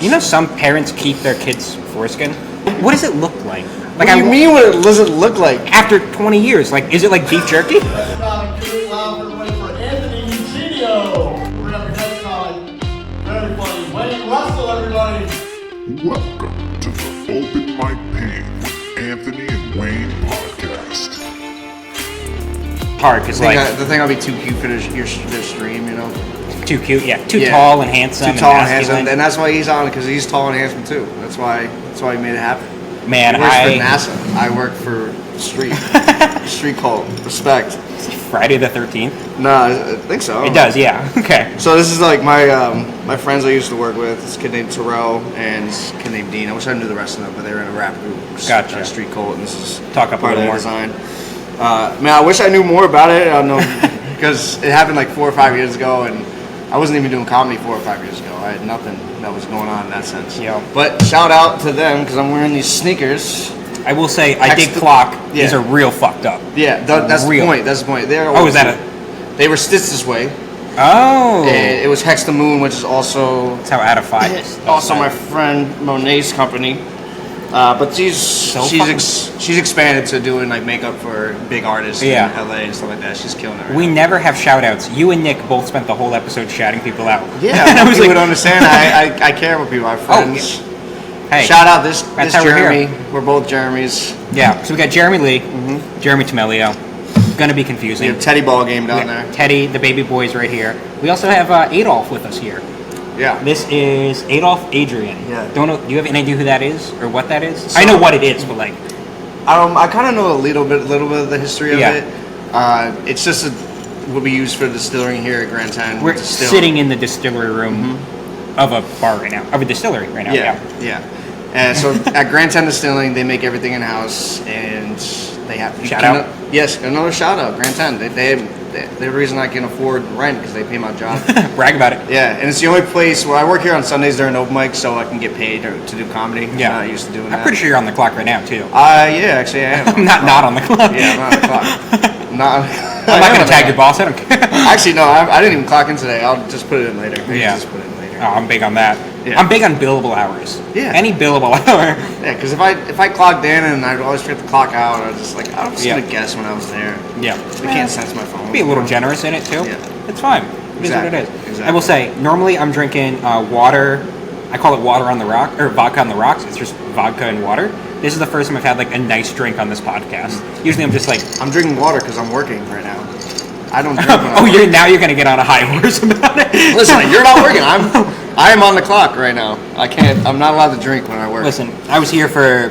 You know, some parents keep their kids' foreskin. What does it look like? What do you mean? What does it look like? After 20 years, like, is it like beef jerky? Welcome to the Open Mic Pain with Anthony and Wayne podcast. Hard, because like... the thing I'll be too cute for their stream, you know? Too cute, yeah. Too tall and handsome. Too tall and handsome, and that's why he's on, because he's tall and handsome too. That's why he made it happen. Man, he works for NASA. I work for Street Cult. Respect. Friday the 13th? No, I think so. It does, yeah. Okay. So this is like my friends I used to work with. This kid named Terrell and this kid named Dean. I wish I knew the rest of them, but they were in a rap group. Gotcha. Street Cult, and this is Talk up part a of little their more. design. Man, I wish I knew more about it. I don't know, because it happened like 4 or 5 years ago, and I wasn't even doing comedy 4 or 5 years ago. I had nothing that was going on in that sense. Yeah. But shout out to them, because I'm wearing these sneakers. I will say, I did clock. Yeah. These are real fucked up. Yeah, that's real. the point. That's the point. Is that They were stitched this way. Oh. And it was Hex the Moon, which is also... That's how out of 5 is. Also my friend Monet's company. But she's expanded to doing like makeup for big artists in LA and stuff like that. She's killing it right We now. never have shout outs. You and Nick both spent the whole episode shouting people out. Yeah, I was you like, would understand. I care about people. I have friends. Hey, shout out this how we're Jeremy. here. We're both Jeremys. Yeah, so we got Jeremy Lee, Jeremy Tamelio. Gonna be confusing. We have Teddy Ball Game down there. Teddy, the baby boy's right here. We also have Adolf with us here. Yeah. This is Adolf Adrian. Yeah. Don't know. Do you have any idea who that is or what that is? I know what it is, but like, I kind of know a little bit of the history of it. It's just what we use for distilling here at Grand 10. We're sitting in the distillery room of a bar right now, of a distillery right now. Yeah. And so at Grand 10 Distilling, they make everything in house, and they have shout out. Yes, another shout out. Grand 10. They're the reason I can afford rent because they pay my job. Brag about it. Yeah, and it's the only place where I work here on Sundays during open mic, so I can get paid to do comedy. Yeah, I'm not used to doing that. I'm pretty sure you're on the clock right now too. Yeah, actually I am. I'm not on the clock. Yeah, I'm not on the clock. I'm not gonna tag your boss. I don't care. Actually, no, I didn't even clock in today. I'll just put it in later. Just put it in later. Oh, I'm big on that. Yeah. I'm big on billable hours. Yeah. Any billable hour. Yeah, because if I clocked in and I'd always forget to clock out, I was just like, I'm just gonna guess when I was there. Yeah. I can't sense my phone. Be a little generous in it too. Yeah. It's fine. It is what it is. Exactly. I will say, normally I'm drinking water. I call it water on the rock or vodka on the rocks. It's just vodka and water. This is the first time I've had like a nice drink on this podcast. Usually I'm just like I'm drinking water because I'm working right now. I don't drink. You're gonna get on a high horse about it. Listen, you're not working. I'm on the clock right now. I'm not allowed to drink when I work. Listen, I was here for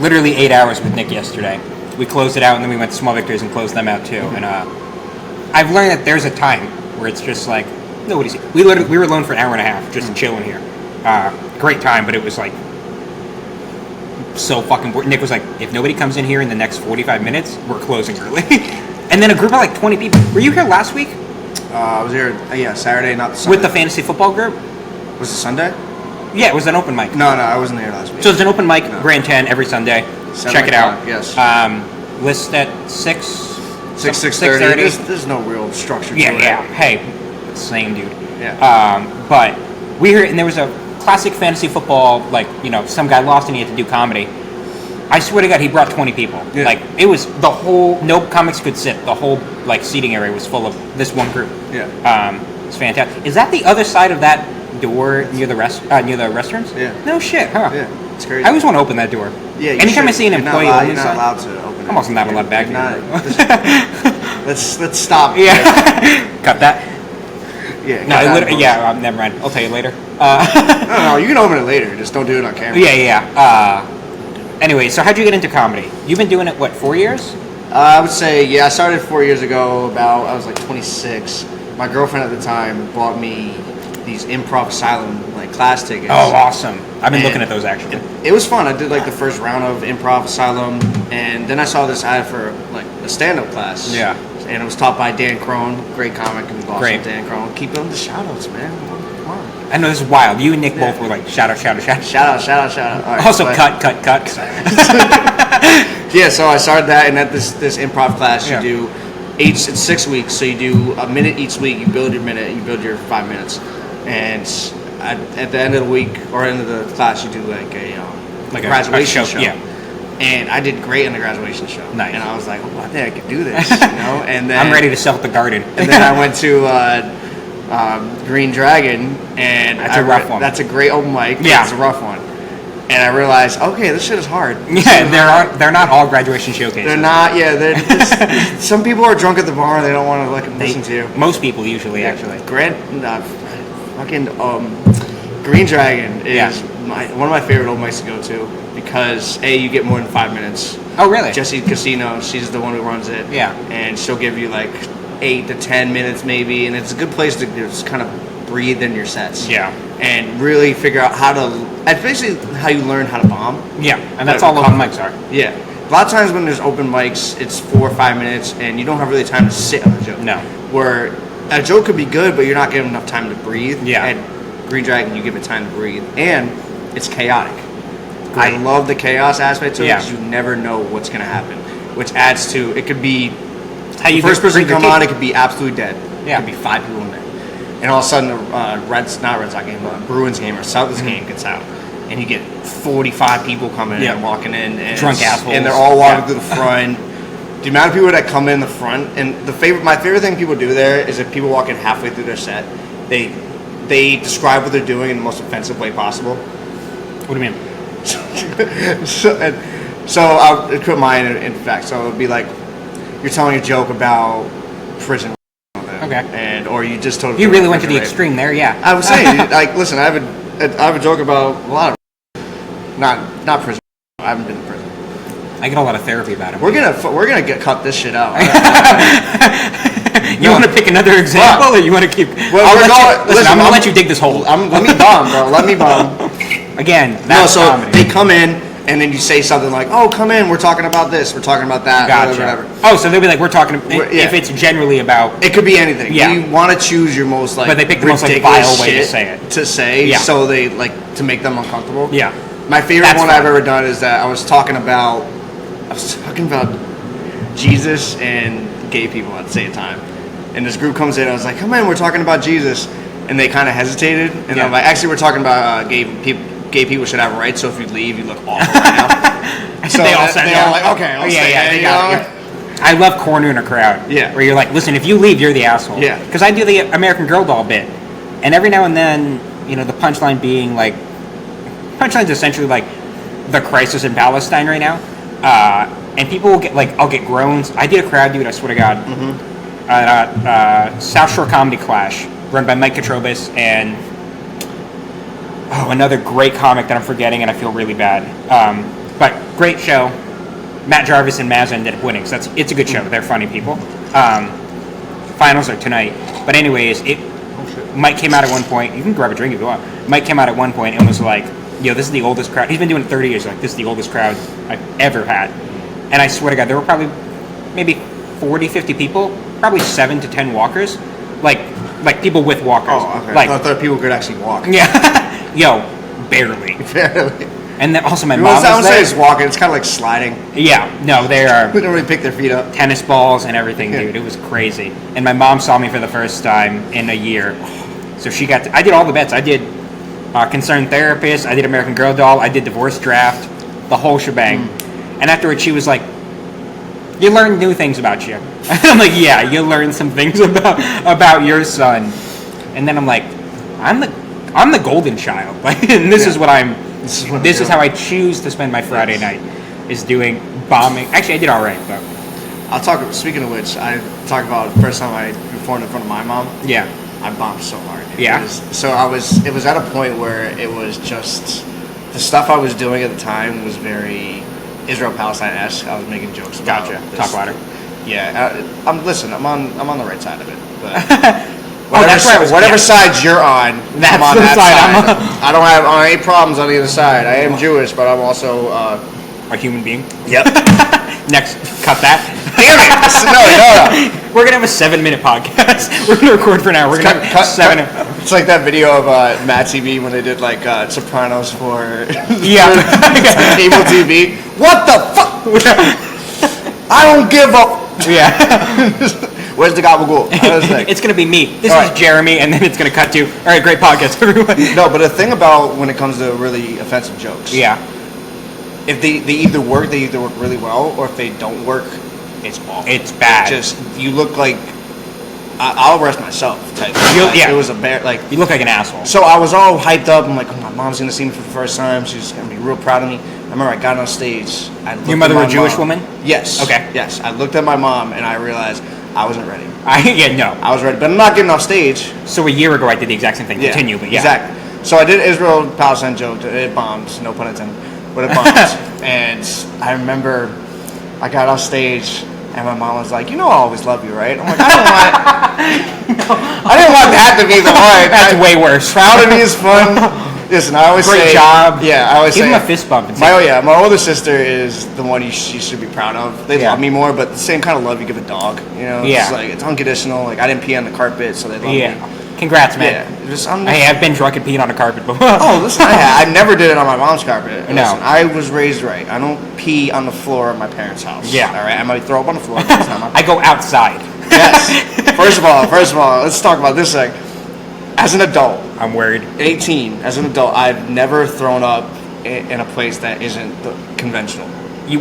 literally 8 hours with Nick yesterday. We closed it out and then we went to Small Victories and closed them out too. And I've learned that there's a time where it's just like nobody's here. We were alone for an hour and a half just chilling here. Great time, but it was like so fucking boring. Nick was like, if nobody comes in here in the next 45 minutes, we're closing early. And then a group of like 20 people. Were you here last week? I was here, Saturday, not Sunday. With the fantasy football group? Was it Sunday? Yeah, it was an open mic. No, I wasn't there last week. So it's an open mic, Grand 10, every Sunday. Check it out. Yes. List at 6:30. There's no real structure to it. Yeah. Hey, same dude. Yeah. But we heard, and there was a classic fantasy football, like, some guy lost and he had to do comedy. I swear to God, he brought 20 people. Yeah. Like, it was no comics could sit. The whole, like, seating area was full of this one group. Yeah. It's fantastic. Is that the other side of that door near the restrooms? Yeah. No shit, huh? Yeah, it's crazy. I always want to open that door. Yeah. Anytime I see an employee on you're this not side, allowed to open it. I'm also not allowed back here. Let's stop. Yeah. Cut that. Yeah. No, never mind. I'll tell you later. No, you can open it later. Just don't do it on camera. Yeah. Anyway, so how'd you get into comedy? You've been doing it, 4 years? I would say, I started 4 years ago. I was like 26. My girlfriend at the time bought me these Improv Asylum class tickets. Oh, awesome! I've been looking at those actually. It was fun. I did the first round of Improv Asylum, and then I saw this ad for a stand-up class. Yeah. And it was taught by Dan Crone, great comic in Boston. Great. Dan Crone. Keep doing the shout-outs, man. Come on. I know this is wild. You and Nick both were like shout out. Shout out. All right, also, cut. Yeah, so I started that, and at this improv class, you do it's 6 weeks, so you do a minute each week. You build your minute, you build your 5 minutes, and at the end of the week or end of the class, you do like a graduation show. Yeah. And I did great in the graduation show. Nice. And I was like, oh, I think I could do this, you know. And then I'm ready to sell at the garden. And then I went to Green Dragon, and that's a rough one. That's a great open mic. Yeah, it's a rough one. And I realized, okay, this shit is hard. They're not all graduation showcases. They're not. Yeah, some people are drunk at the bar and they don't want to listen to you. Most people usually, actually. Green Dragon is one of my favorite open mics to go to because you get more than 5 minutes. Oh, really? Jessie Casino, she's the one who runs it. Yeah. And she'll give you like 8 to 10 minutes maybe, and it's a good place to just kind of breathe in your sets. Yeah. And really figure out it's basically how you learn how to bomb. Yeah, and that's all open mics are. Yeah. A lot of times when there's open mics, it's 4 or 5 minutes, and you don't have really time to sit on a joke. No. Where a joke could be good, but you're not giving enough time to breathe. Yeah. And Green Dragon, you give it time to breathe, and it's chaotic. Great. I love the chaos aspect to it Yeah. because you never know what's going to happen, which adds to it. Could be How you the first person to bring come your on, team. it could be absolutely dead. Yeah. It could be 5 people in there, and all of a sudden, Bruins game or Celtics game gets out, and you get 45 people coming in and walking in, and drunk assholes, and they're all walking through the front. The amount of people that come in the front, and my favorite thing people do there is if people walk in halfway through their set, they describe what they're doing in the most offensive way possible. What do you mean? So I'll put mine in fact. So it would be like you're telling a joke about prison. Okay. Or you just told. You really went to the extreme there, yeah. I was saying, like, listen, I have a joke about a lot of not prison. I haven't been to prison. I get a lot of therapy about it. We're gonna cut this shit out. You want to pick another example, or you want to keep? Well, I'm gonna let you dig this hole. Let me bomb, bro. Let me bomb. Again, that's comedy. They come in, and then you say something like, "Oh, come in. We're talking about this. We're talking about that." Gotcha. Whatever. Oh, so they'll be like, "We're talking." If it's generally about, it could be anything. Yeah. You want to choose your most but they pick the most vile way to say it. So they to make them uncomfortable. Yeah. My favorite one I've ever done is that I was talking about Jesus and gay people at the same time. And this group comes in, I was like, come in, we're talking about Jesus. And they kind of hesitated. And I'm like, actually, we're talking about gay people should have rights, so if you leave, you look awful right now. So they all said, like, okay, I'll stay. They got it. I love cornering a crowd. Yeah. Where you're like, listen, if you leave, you're the asshole. Yeah. Because I do the American Girl doll bit. And every now and then, the punchline being like, punchline's essentially like the crisis in Palestine right now. And people will get, I'll get groans. I did a crowd, dude, I swear to God. South Shore Comedy Clash, run by Mike Katrobis and another great comic that I'm forgetting, and I feel really bad. But great show. Matt Jarvis and Maz ended up winning, so it's a good show. They're funny people. Finals are tonight. But anyways, Mike came out at one point. You can grab a drink if you want. Mike came out at one point and was like, this is the oldest crowd. He's been doing it 30 years. Like, this is the oldest crowd I've ever had. And I swear to God, there were probably maybe 40, 50 people, probably 7 to 10 walkers. Like people with walkers. Oh, okay. I thought people could actually walk. Yeah. Barely. Barely. And then also my mom was I would there. say it's walking. It's kind of like sliding. Yeah. No, they are. They don't really pick their feet up. Tennis balls and everything, dude. It was crazy. And my mom saw me for the first time in a year. So she got I did all the bets. I did Concerned Therapist. I did American Girl Doll. I did Divorce Draft. The whole shebang. And afterwards she was like, you learn new things about you. I'm like, yeah, you learn some things about your son. And then I'm like, I'm the golden child. And this is what I'm. This is how I choose to spend my Friday night, is doing bombing. Actually, I did all right, but I'll talk. Speaking of which, I talk about the first time I performed in front of my mom. Yeah, I bombed so hard. It was at a point where it was just the stuff I was doing at the time was very Israel-Palestine-esque. I was making jokes about. Gotcha. Talk louder. Yeah, I'm on the right side of it. But whatever side you're on, that's I'm on the that side. I don't have any problems on either side. I am Jewish, but I'm also a human being. Yep. Next, cut that. Damn it! No. We're gonna have a 7-minute podcast. We're gonna record for an hour. We're gonna have 7. It's like that video of Matt TV when they did Sopranos for cable TV. What the fuck? I don't give a. Yeah. Where's the gabagool? I was like, It's gonna be me. This All is right. Jeremy, and then it's gonna cut to, all right, great podcast, everyone. no, but the thing about when it comes to really offensive jokes, Yeah. if they either work really well, or if they don't work, it's awful. It's bad. Just you look like I'll arrest myself. Type. Yeah. It was a bear like. You look like an asshole. So I was all hyped up. I'm like, oh, my mom's gonna see me for the first time. She's gonna be real proud of me. I remember I got on stage. Your mother a Jewish woman? Yes. Okay. Yes. I looked at my mom and I realized I wasn't ready. No. I was ready, but I'm not getting off stage. So a year ago, I did the exact same thing. Yeah, Continue, but yeah. Exactly. So I did Israel-Palestine joke. It bombed. No pun intended. But it bombed. And I remember I got off stage and my mom was like, "You know I always love you, right?" I'm like, I didn't want that to be the one. That's way worse. Proud of me is fun. Listen, I always Great say, job. Yeah, I always Give say him a fist bump. And say, my older sister is the one you should be proud of. They love me more, but the same kind of love you give a dog. You know, Yeah. it's like it's unconditional. Like I didn't pee on the carpet, so they love me. Congrats, man. Yeah, Hey, I've been drunk and peed on a carpet before. Oh, listen, I never did it on my mom's carpet. No. Listen, I was raised right. I don't pee on the floor of my parents' house. Yeah. All right, I might throw up on the floor. But it's not my I go outside. Yes. First of all, let's talk about this thing. As an adult, I'm worried. 18, as an adult, I've never thrown up in a place that isn't conventional.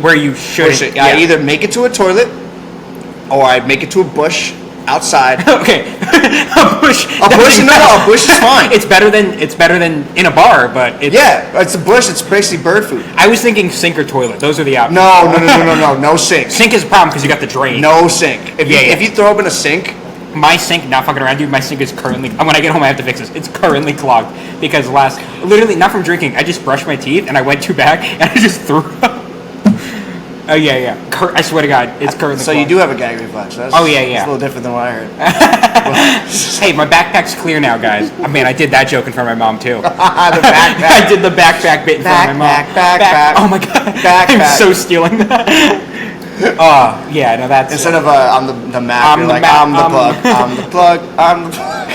Where you shouldn't. Bullshit. I either make it to a toilet, or I make it to a bush outside. Okay. A bush. A bush? No, a bush is fine. It's better than in a bar, but it's. Yeah, it's a bush. It's basically bird food. I was thinking sink or toilet. Those are the options. No sink. Sink is a problem because you got the drain. No sink. If you throw up in a sink, My sink, not fucking around, dude. My sink is currently. When I get home, I have to fix this. It's currently clogged because literally not from drinking. I just brushed my teeth and I went to back and I just threw up. Oh yeah. I swear to God, it's currently. so clogged. you do have a gag reflex. That's, Oh, yeah. It's a little different than what I heard. Hey, my backpack's clear now, guys. I mean, I did that joke in front of my mom too. The backpack. I did the backpack bit in front of my mom. Backpack. Oh my God. Backpack. I'm so stealing that. Oh yeah, no, that's. Instead of I'm the map, I'm you're the like map, I'm the plug. I'm the plug. I'm the plug.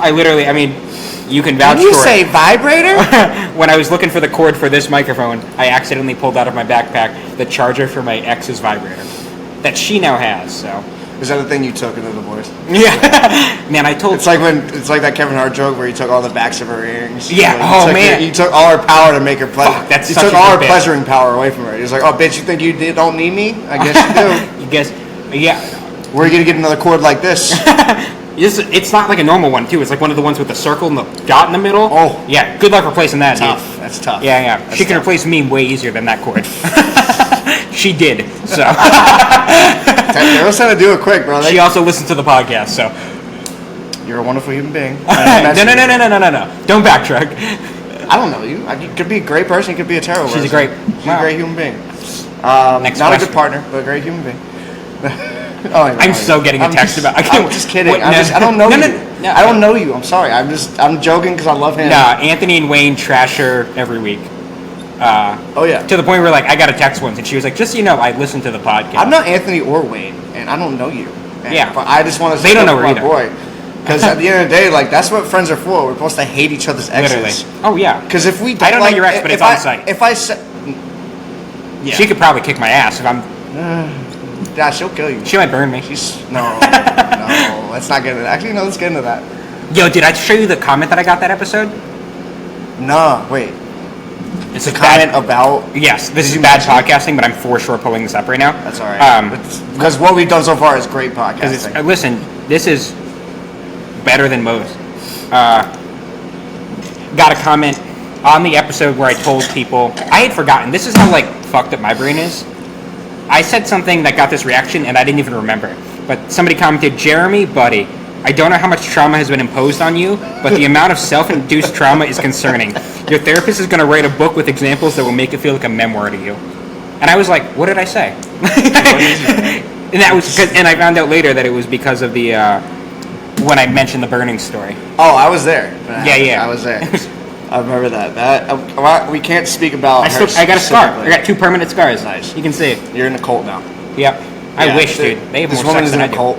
I literally, you can vouch Did you for say it. vibrator? When I was looking for the cord for this microphone, I accidentally pulled out of my backpack the charger for my ex's vibrator that she now has. So. Is that the thing you took in the divorce? Yeah. Man, I told. It's like that Kevin Hart joke where he took all the backs of her earrings. Yeah. Like, he took all her power to make her pleasure. Fuck, that's he such took a all good her bit. pleasuring power away from her. He's like, "Oh, bitch, you think you don't need me? I guess you do. You guess. Yeah. Where are you gonna get another cord like this?" It's not like a normal one too. It's like one of the ones with the circle and the dot in the middle. Oh. Yeah. Good luck replacing that. Tough. Dude. That's tough. Yeah. That's She can tough. replace me way easier than that cord. She did. So. They was trying to do it quick, bro. She also listens to the podcast. So. You're a wonderful human being. No. Don't backtrack. I don't know you. You could be a great person. You could be a terrible person. She's a great human being. Next not a question. good partner, but a great human being. I'm so getting a text about. I'm just kidding. What, I don't know you. No. I don't know you. I'm sorry. I'm joking because I love him. Nah, Anthony and Wayne trash her every week. Oh yeah. To the point where like I got a text once and she was like, "Just so you know, I listened to the podcast." I'm not Anthony or Wayne, and I don't know you. Yeah. But I just want to. They don't know her my either. boy. Because at the end of the day, like that's what friends are for. We're supposed to hate each other's exes. Literally. Oh yeah. Because if we, I don't know like, your ex, but if it's I, on site. If I said, yeah, She could probably kick my ass if I'm. yeah, she'll kill you. She might burn me. No. Let's not get into that. Actually, no, let's get into that. Yo, did I show you the comment that I got that episode? No, wait. It's The a comment bad. about. Yes, this is you bad mention it? podcasting, but I'm for sure pulling this up right now. That's all right. Because what we've done so far is great Because podcasting. listen, this is better than most. Got a comment on the episode where I told people I had forgotten. This is how like fucked up my brain is. I said something that got this reaction and I didn't even remember it. But somebody commented, "Jeremy, buddy, I don't know how much trauma has been imposed on you, but the amount of self-induced trauma is concerning. Your therapist is going to write a book with examples that will make it feel like a memoir to you." And I was like, "What did I say?" And that was because, and I found out later that it was because of the when I mentioned the burning story. Oh, I was there. Yeah. I was there. I remember that. We can't speak about. I got a scar. I specifically. got 2 permanent scars. Nice. You can see it. You're in a cult now. Yep. I Yeah, wish, dude. They have this more woman sex is than in I a do. cult,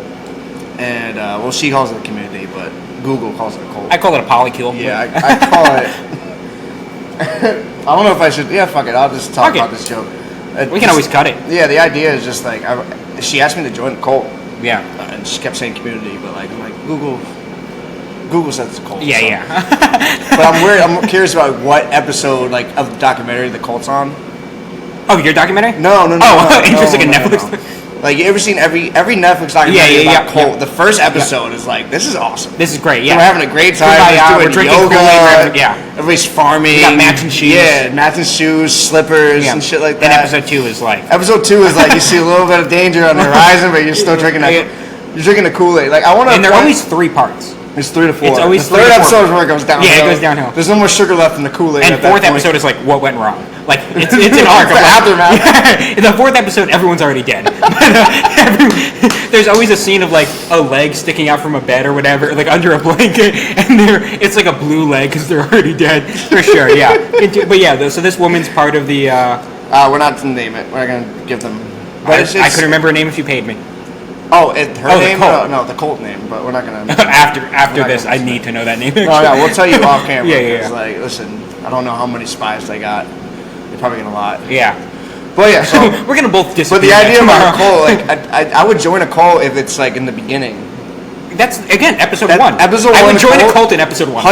and well, she calls it a community, but Google calls it a cult. I call it a polycule. Yeah, I call it. I don't know if I should. Yeah, fuck it. I'll just talk Fuck it. about this joke. We can always cut it. Yeah, the idea is just like she asked me to join the cult. Yeah. And just kept saying community, but like I'm like Google says it's a cult. Yeah, so. yeah. But I'm curious about what episode like of the documentary the cult's on. Oh, your documentary? No. Oh, interesting. A Netflix. Like, you ever seen every Netflix documentary about cult? Yeah. The first episode is like, this is awesome. This is great. Yeah, we're having a great time. We're drinking yoga. Kool-Aid. Yeah, everybody's farming. We got matching shoes. Yeah, matching shoes, slippers, and shit like that. And episode 2 is like. Episode 2 is like you see a little bit of danger on the horizon, but you're still drinking that. You're drinking the Kool-Aid. Like I want to. And there are always 3 parts. It's 3 to 4. It's always the 3rd episode is where it goes downhill. Yeah, it goes downhill. There's no more sugar left in the Kool-Aid. And 4th episode is like what went wrong. Like it's an arc of aftermath. In the 4th episode, everyone's already dead. There's always a scene of like a leg sticking out from a bed or whatever, like under a blanket, and it's like a blue leg because they're already dead for sure. Yeah, but yeah. So this woman's part of the. We're not to name it. We're not gonna give them. But I could remember her name if you paid me. Oh, her name? The the cult name, but we're not gonna. after this, I need to know that name. No, we'll tell you off camera. Yeah. Like, listen, I don't know how many spies they got. They're probably gonna a lot. Yeah. But yeah, so we're gonna both disappear. But the idea about a cult, like, I would join a cult if it's like in the beginning. That's again episode 1. Episode 1. I would join a cult in episode 1.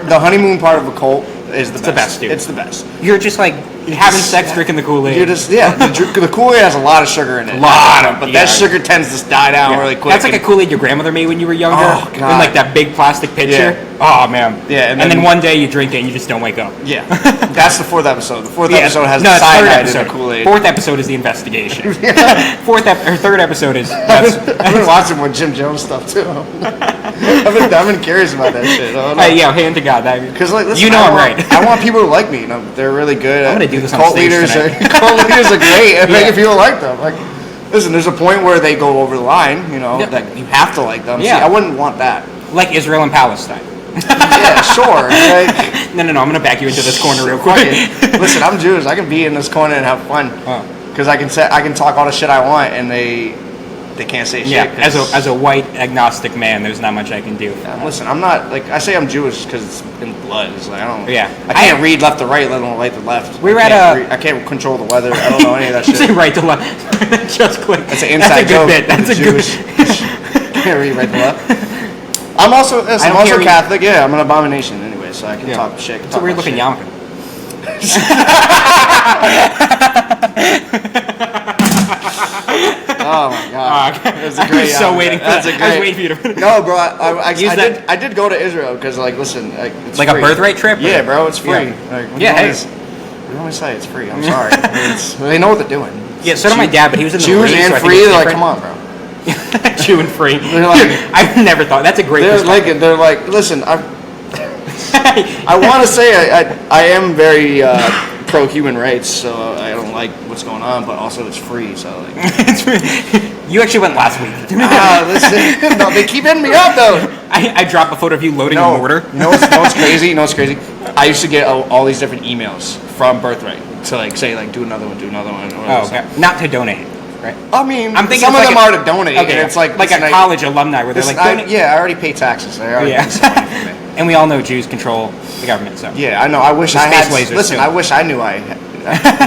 The honeymoon part of a cult is the best. Dude. It's the best. You're just like having sex, drinking the Kool-Aid. You're just the Kool-Aid has a lot of sugar in it. But that sugar tends to die down really quick. That's like a Kool-Aid your grandmother made when you were younger. Oh god. In like that big plastic pitcher. Yeah. Oh man. Yeah. And then one day you drink it and you just don't wake up. Yeah. That's the 4th episode. The 4th episode has the cyanide in the Kool-Aid. 4th episode is the investigation. 3rd episode is. I've been watching more Jim Jones stuff too. I've been curious about that shit. Yeah, hand to God. Because like, listen, you know I'm right. I want people to like me. You know, they're really good. I'm gonna do this on cult stage leaders. tonight. Cult leaders are great at making people like them. Like, listen, there's a point where they go over the line. You know, that you have to like them. Yeah. See, I wouldn't want that. Like Israel and Palestine. Yeah, sure. Like, no. I'm gonna back you into this corner real quick. Listen, I'm Jewish. I can be in this corner and have fun because I can talk all the shit I want, and they can't say shit. Yeah, as a white agnostic man, there's not much I can do. Listen, I'm not like I say I'm Jewish because it's in blood. It's like I don't. Yeah, I can't read left to right, let alone right to left. We were I can't control the weather. I don't know any of that shit. Say right to left. Just click. That's an inside joke. Bit. That's a Jewish. Can't read right to left. I'm also Catholic. Yeah, I'm an abomination anyway, so I can talk shit. It's a weird looking yarmulke. Oh my god! That's a great. I was so waiting for that. I was waiting for you to. No, bro. I did go to Israel because, like, listen, it's like free. A birthright trip. Yeah, bro, it's free. Yeah, we always say it's free. I'm sorry. They know what they're doing. Yeah, so did my dad, but he was in the Jews Marines, and so free. They're like, come on, bro. Jew and free. They're like, I've never thought that's a great. They're like, listen, I want to say I am very pro human rights, so I don't like what's going on, but also it's free, so like. You actually went last week. Listen, no, they keep hitting me up though. I dropped a photo of you loading a mortar. You know what's crazy? You know what's crazy? I used to get all these different emails from Birthright to like say like do another one. Oh, okay. Not to donate. Right. I mean, I'm thinking some of like them are to donate. Okay, and it's like a college alumni where they're like, donate. I already pay taxes. I already pay some money for me. And we all know Jews control the government. So yeah, I know. I wish I had. Listen, I wish I knew. I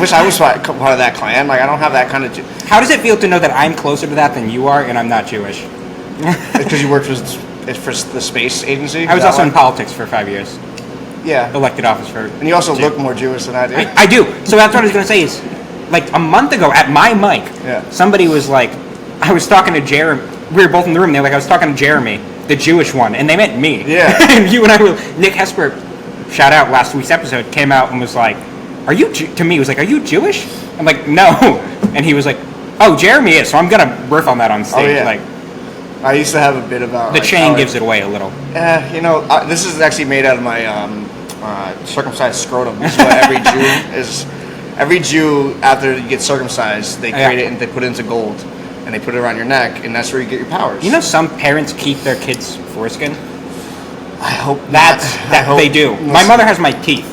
wish I was part of that clan. Like I don't have that kind of. How does it feel to know that I'm closer to that than you are, and I'm not Jewish? Because you worked for the space agency. I was also in politics for 5 years. Yeah. Elected office for. And you also look more Jewish than I do. I do. So that's what I was going to say is, like a month ago at my mic, somebody was like, I was talking to Jeremy. We were both in the room. They're like, I was talking to Jeremy, the Jewish one, and they meant me. Yeah. And you and I were. Nick Hesper, shout out last week's episode, came out and was like, "Are you?" To me, he was like, "Are you Jewish?" I'm like, "No," and he was like, "Oh, Jeremy is." So I'm gonna riff on that on stage. Oh, yeah. Like, I used to have a bit about the chain gives it away a little. You know, this is actually made out of my circumcised scrotum. This is what every Jew is. Every Jew, after you get circumcised, they create it and they put it into gold, and they put it around your neck, and that's where you get your powers. You know, some parents keep their kids' foreskin. I hope they do. My mother has my teeth.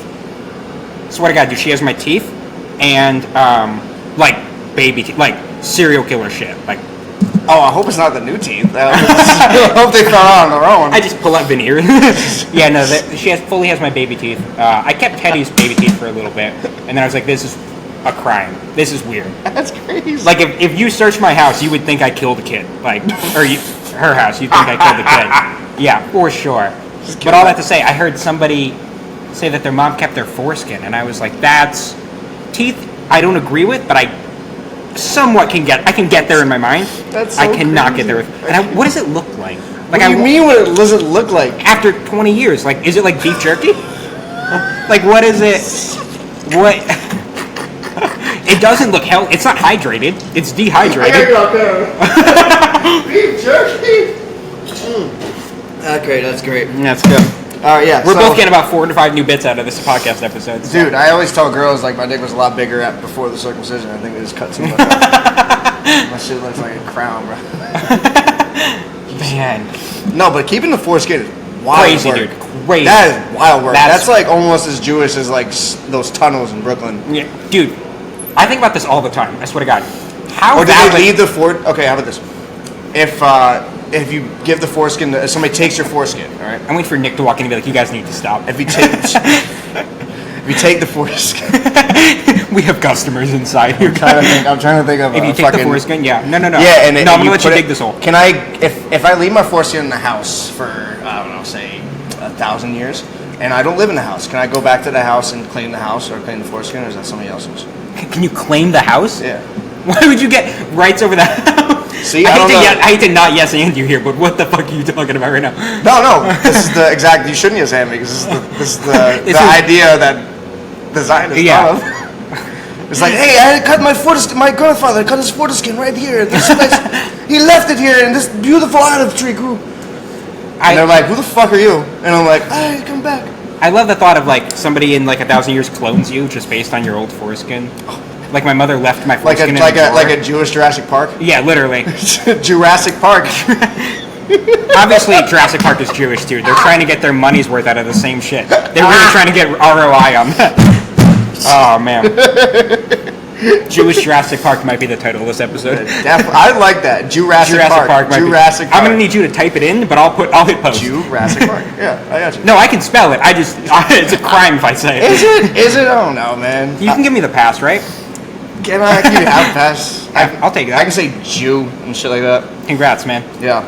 Swear to God, dude, she has my teeth, and like baby teeth, like serial killer shit, like. Oh, I hope it's not the new teeth. I hope they fell out on their own. I just pull out veneer. Yeah, no, she fully has my baby teeth. I kept Teddy's baby teeth for a little bit, and then I was like, this is a crime. This is weird. That's crazy. Like, if you search my house, you would think I killed a kid. Like, or her house, you'd think I killed a kid. Yeah, for sure. But all that to say, I heard somebody say that their mom kept their foreskin, and I was like, that's teeth I don't agree with, but I somewhat can get there in my mind. That's so I cannot crazy. get there with. And what does it look like? What do you mean? What does it look like? After 20 years, like, is it like beef jerky? Like, what is it? What? It doesn't look healthy. It's not hydrated. It's dehydrated. I gotta go out there. Beef jerky. That's great. That's great. That's good. All right, yeah. We're both getting about 4 to 5 new bits out of this podcast episode. So. Dude, I always tell girls like my dick was a lot bigger before the circumcision. I think they just cut too much. My shit looks like a crown, bro. Man. No, but keeping the foreskin is wild Crazy, work. dude. Crazy. That is wild work. That's like almost as Jewish as like those tunnels in Brooklyn. Yeah, dude. I think about this all the time. I swear to God. How? Or do they leave the Okay, how about this? If you give the foreskin, if somebody takes your foreskin, all right? I'm waiting for Nick to walk in and be like, "You guys need to stop." If you take the foreskin, we have customers inside here. I'm trying to think of. If you take the foreskin, yeah, no. Yeah, and no, I'm gonna let you dig this hole. Can I? If I leave my foreskin in the house for I don't know, say 1,000 years, and I don't live in the house, can I go back to the house and clean the house or clean the foreskin, or is that somebody else's? Can you claim the house? Yeah. Why would you get rights over the house? See, I hate to not yes and you here, but what the fuck are you talking about right now? No. This is the exact. You shouldn't yes and me because this is the idea that the Zionists love. It's like, hey, I cut my foreskin. My grandfather cut his foreskin right here. This nice, he left it here, and this beautiful olive tree grew. And they're like, who the fuck are you? And I'm like, I come back. I love the thought of like somebody in like 1,000 years clones you just based on your old foreskin. Like my mother left my foreskin like a Jewish Jurassic Park. Yeah, literally. Jurassic Park. Obviously, Jurassic Park is Jewish too. They're trying to get their money's worth out of the same shit. They're really trying to get ROI on that. Oh man. Jewish Jurassic Park might be the title of this episode. I like that. Jurassic Park. Jurassic Park. I'm gonna need you to type it in, but I'll hit post. Jurassic Park. Yeah, I got you. No, I can spell it. It's a crime if I say it. Is it? I don't know, man. You can give me the pass, right? Can I have a pass? I'll take that. I can say Jew and shit like that. Congrats, man. Yeah.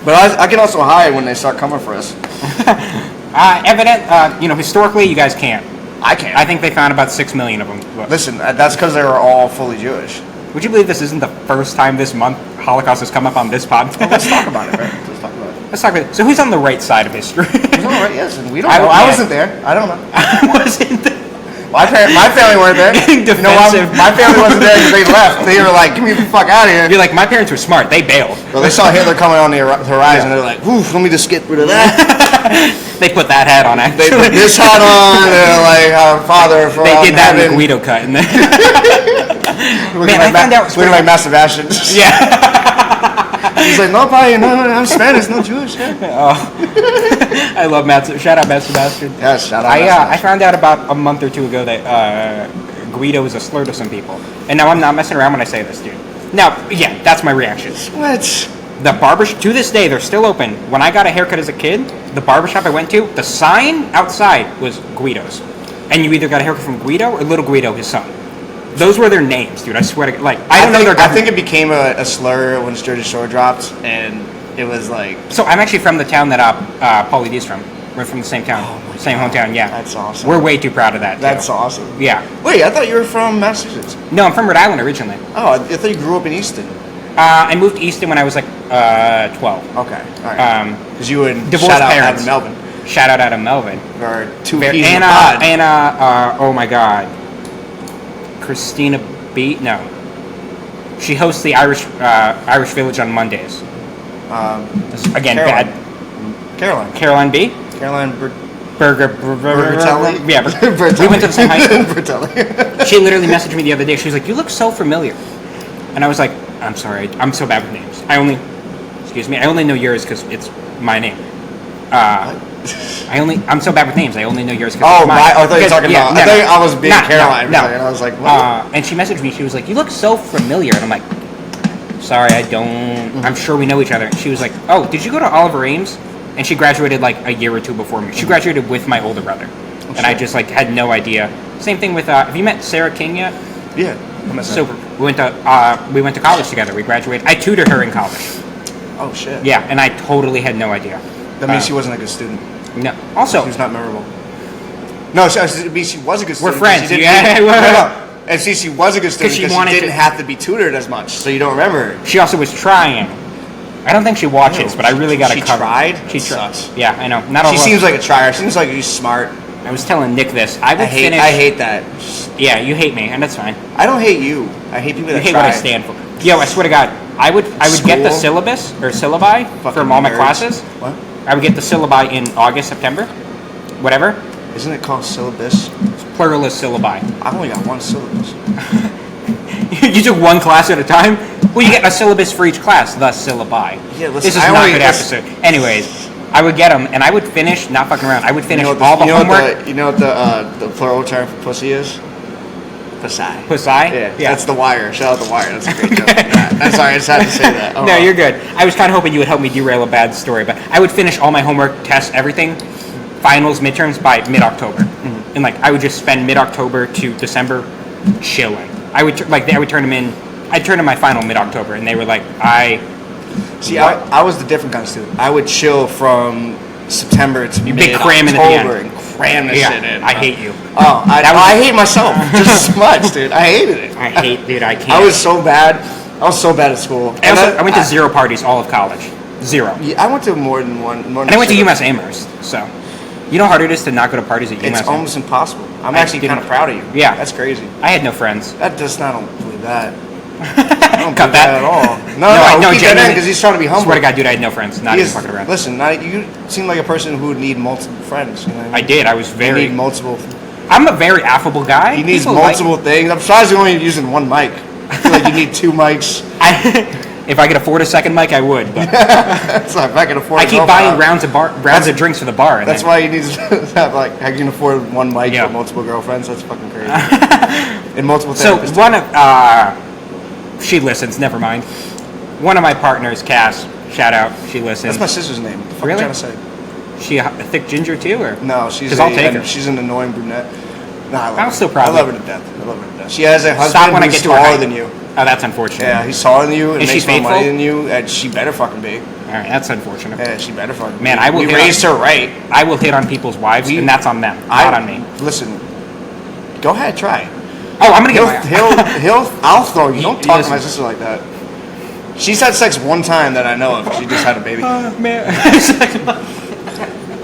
But I can also hide when they start coming for us. Historically, you guys can't. I can't. I think they found about 6 million of them. Listen, that's because they were all fully Jewish. Would you believe this isn't the first time this month Holocaust has come up on this podcast? Well, let's talk about it, right? Let's talk about it. So who's on the right side of history? Who's on the right? Yes, we don't know. I wasn't there. I don't know. I wasn't there. My family weren't there. Getting defensive. My family wasn't there because they left. They were like, "Get me the fuck out of here." You're like, my parents were smart. They bailed. Well, they saw Hitler coming on the horizon. They're like, "Oof, let me just get rid of that." They put that hat on, actually. They put this hat on. They're like, "Father, for they did that in the Guido cut. And then looking like Master Bastion. Yeah. He's like, "No, Pai, no, I'm Spanish, not Jewish." Yeah. Oh. I love Matt. Shout out Master Bastion. Yes, shout out. I found out about a month or two ago that Guido is a slur to some people, and now I'm not messing around when I say this, dude. Now, yeah, that's my reaction. What? The barbershop, to this day, they're still open. When I got a haircut as a kid, the barbershop I went to, the sign outside was Guido's, and you either got a haircut from Guido or Little Guido, his son. Those were their names, dude. I swear to God. Like, I don't know their I think it became a slur when Jersey Shore dropped, and it was like... So I'm actually from the town that Paulie D's from. We're from the same town. Same hometown, yeah. That's awesome. We're way too proud of that, too. That's awesome. Yeah. Wait, I thought you were from Massachusetts. No, I'm from Rhode Island originally. Oh, I thought you grew up in Easton. I moved to Easton when I was like 12. Okay, all right. Because you would divorced shout parents. out Melvin. Shout out of Melvin. Or two peas in a pod. Oh my God. Christina B. No. She hosts the Irish Village on Mondays. Again, Caroline. bad. Caroline B. Caroline Bertelli. Yeah, we went to the same high school. She literally messaged me the other day. She was like, "You look so familiar," and I was like, "I'm sorry, I'm so bad with names. I only know yours because it's my name." I'm so bad with names. I only know yours because it's mine. I thought you were talking about. I thought I was being Caroline. No. And I was like, what? And she messaged me. She was like, "You look so familiar," and I'm like, "Sorry, I don't. Mm-hmm. I'm sure we know each other." And she was like, "Oh, did you go to Oliver Ames?" And she graduated like a year or two before me. She graduated with my older brother. and I just like had no idea. Same thing with have you met Sarah King yet? Yeah. So we went to college together. We graduated. I tutored her in college. Oh shit. Yeah, and I totally had no idea. That means she wasn't a good student. No. Also, She was not memorable. No, it means she was a good student. we're friends. She Yeah. no. And see, she was a good student she because wanted she didn't to- have to be tutored as much, so you don't remember her. she also was trying. I don't think she watches, but I really got to She cover. tried? She That tried. sucks. Yeah, I know. Not all. She seems like a trier. She seems like she's smart. I was telling Nick this. I would finish. I hate that. Yeah, you hate me, and that's fine. I don't hate you. I hate people You that hate try. what I stand for. Yo, I swear to God, I would get the School? syllabus or syllabi Fucking from all my nerds. classes. What? I would get the syllabi in August, September, whatever. Isn't it called syllabus? Plural is syllabi. I've only got one syllabus. You took one class at a time? Well, you get a syllabus for each class, the syllabi. Yeah, listen, This is I not only- a good episode. Anyways, I would get them, and I would finish, not fucking around, I would finish all the homework. You know what the plural term for pussy is? Pussy. Pussy? Yeah, that's The Wire. Shout out The Wire. That's a great joke. I'm sorry, I just had to say that. Oh, No, well. you're good. I was kind of hoping you would help me derail a bad story, but I would finish all my homework, tests, everything, finals, midterms by mid-October. And like I would just spend mid-October to December chilling. I would turn them in. I'd turn in my final mid-October, and they were like, See, I was the different kind of student. I would chill from September to be mid-October cramming at the end. and cram this shit in. I hate you. Oh, I hate myself just as much, dude. I hated it. I hate, dude. I can't. I was so bad. I was so bad at school. I went to 0 parties all of college. 0. Yeah, I went to more than one. And I went to UMass Amherst, so you know how hard it is to not go to parties at UMass. It's Amherst? almost impossible. I'm I actually didn't- kind of proud of you. Yeah. That's crazy. I had no friends. That does not. I don't believe that. I don't Cut believe that at all. No, keep that in genuinely- because he's trying to be humble. Swear to God, dude, I had no friends. Not He even is- fucking around. Listen, you seem like a person who would need multiple friends. You know what I did. I was You very. need multiple. I'm a very affable guy. He needs People like- multiple things. I'm surprised you're only using one mic. I feel like you need 2 mics. If I could afford a second mic, I would. But That's not if I can afford. I keep buying rounds of drinks for the bar. And That's then, why you need to have like I can afford one mic Yeah. for multiple girlfriends. That's fucking crazy. And multiple So therapists. one of she listens. Never mind. One of my partners, Cass. Shout out. She listens. That's my sister's name. What the fuck Really? are you trying to say? She a thick ginger too, or No, she's 'Cause I'll take her. she's an annoying brunette. No, I love I'm her. still proud I of love her. her to death. I love her to death. She has a husband Stop when I who's get to her taller height. than you. Oh, that's unfortunate. Yeah, he's taller than you and Is she makes more money faithful? than you, and she better fucking be. All right, that's unfortunate. Yeah, she better fucking Man, be. I will We hit raised on- her right. I will hit on people's wives, and that's on them, not on me. Listen, go ahead, try. Oh, I'm gonna get my. I'll throw you. Don't talk to my Listen. sister like that. She's had sex one time that I know of. She just had a baby. Man.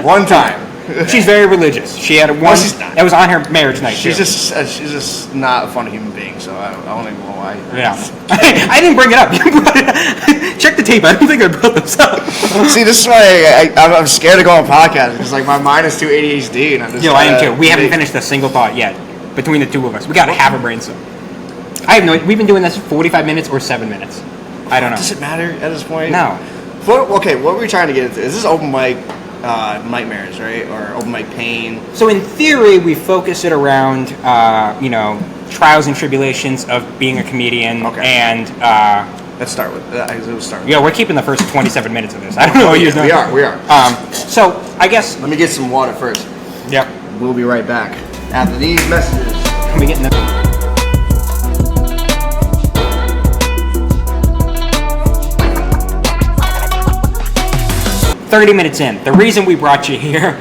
One time. She's very religious. She had one. she's not. That was on her marriage night. She's too. just not a fun human being. So I don't even know why. Yeah. I didn't bring it up. You brought it up. Check the tape. I don't think I brought this up. See, this is why I'm scared to go on podcasts because like my mind is too ADHD and I'm just. Yo, I am too. We haven't finished a single thought yet between the two of us. We gotta have a brainstorm. I have no. We've been doing this 45 minutes or 7 minutes. I don't know. Does it matter at this point? No. Okay, what were we trying to get into? Is this open mic nightmares, right, or open mic pain? So in theory, we focus it around, trials and tribulations of being a comedian, Okay. and Let's start with. Let's start. With yeah, we're keeping the first 27 minutes of this. I don't know what you're doing. We are. So I guess. Let me get some water first. Yep. We'll be right back after these messages. We getting the. 30 minutes in. The reason we brought you here,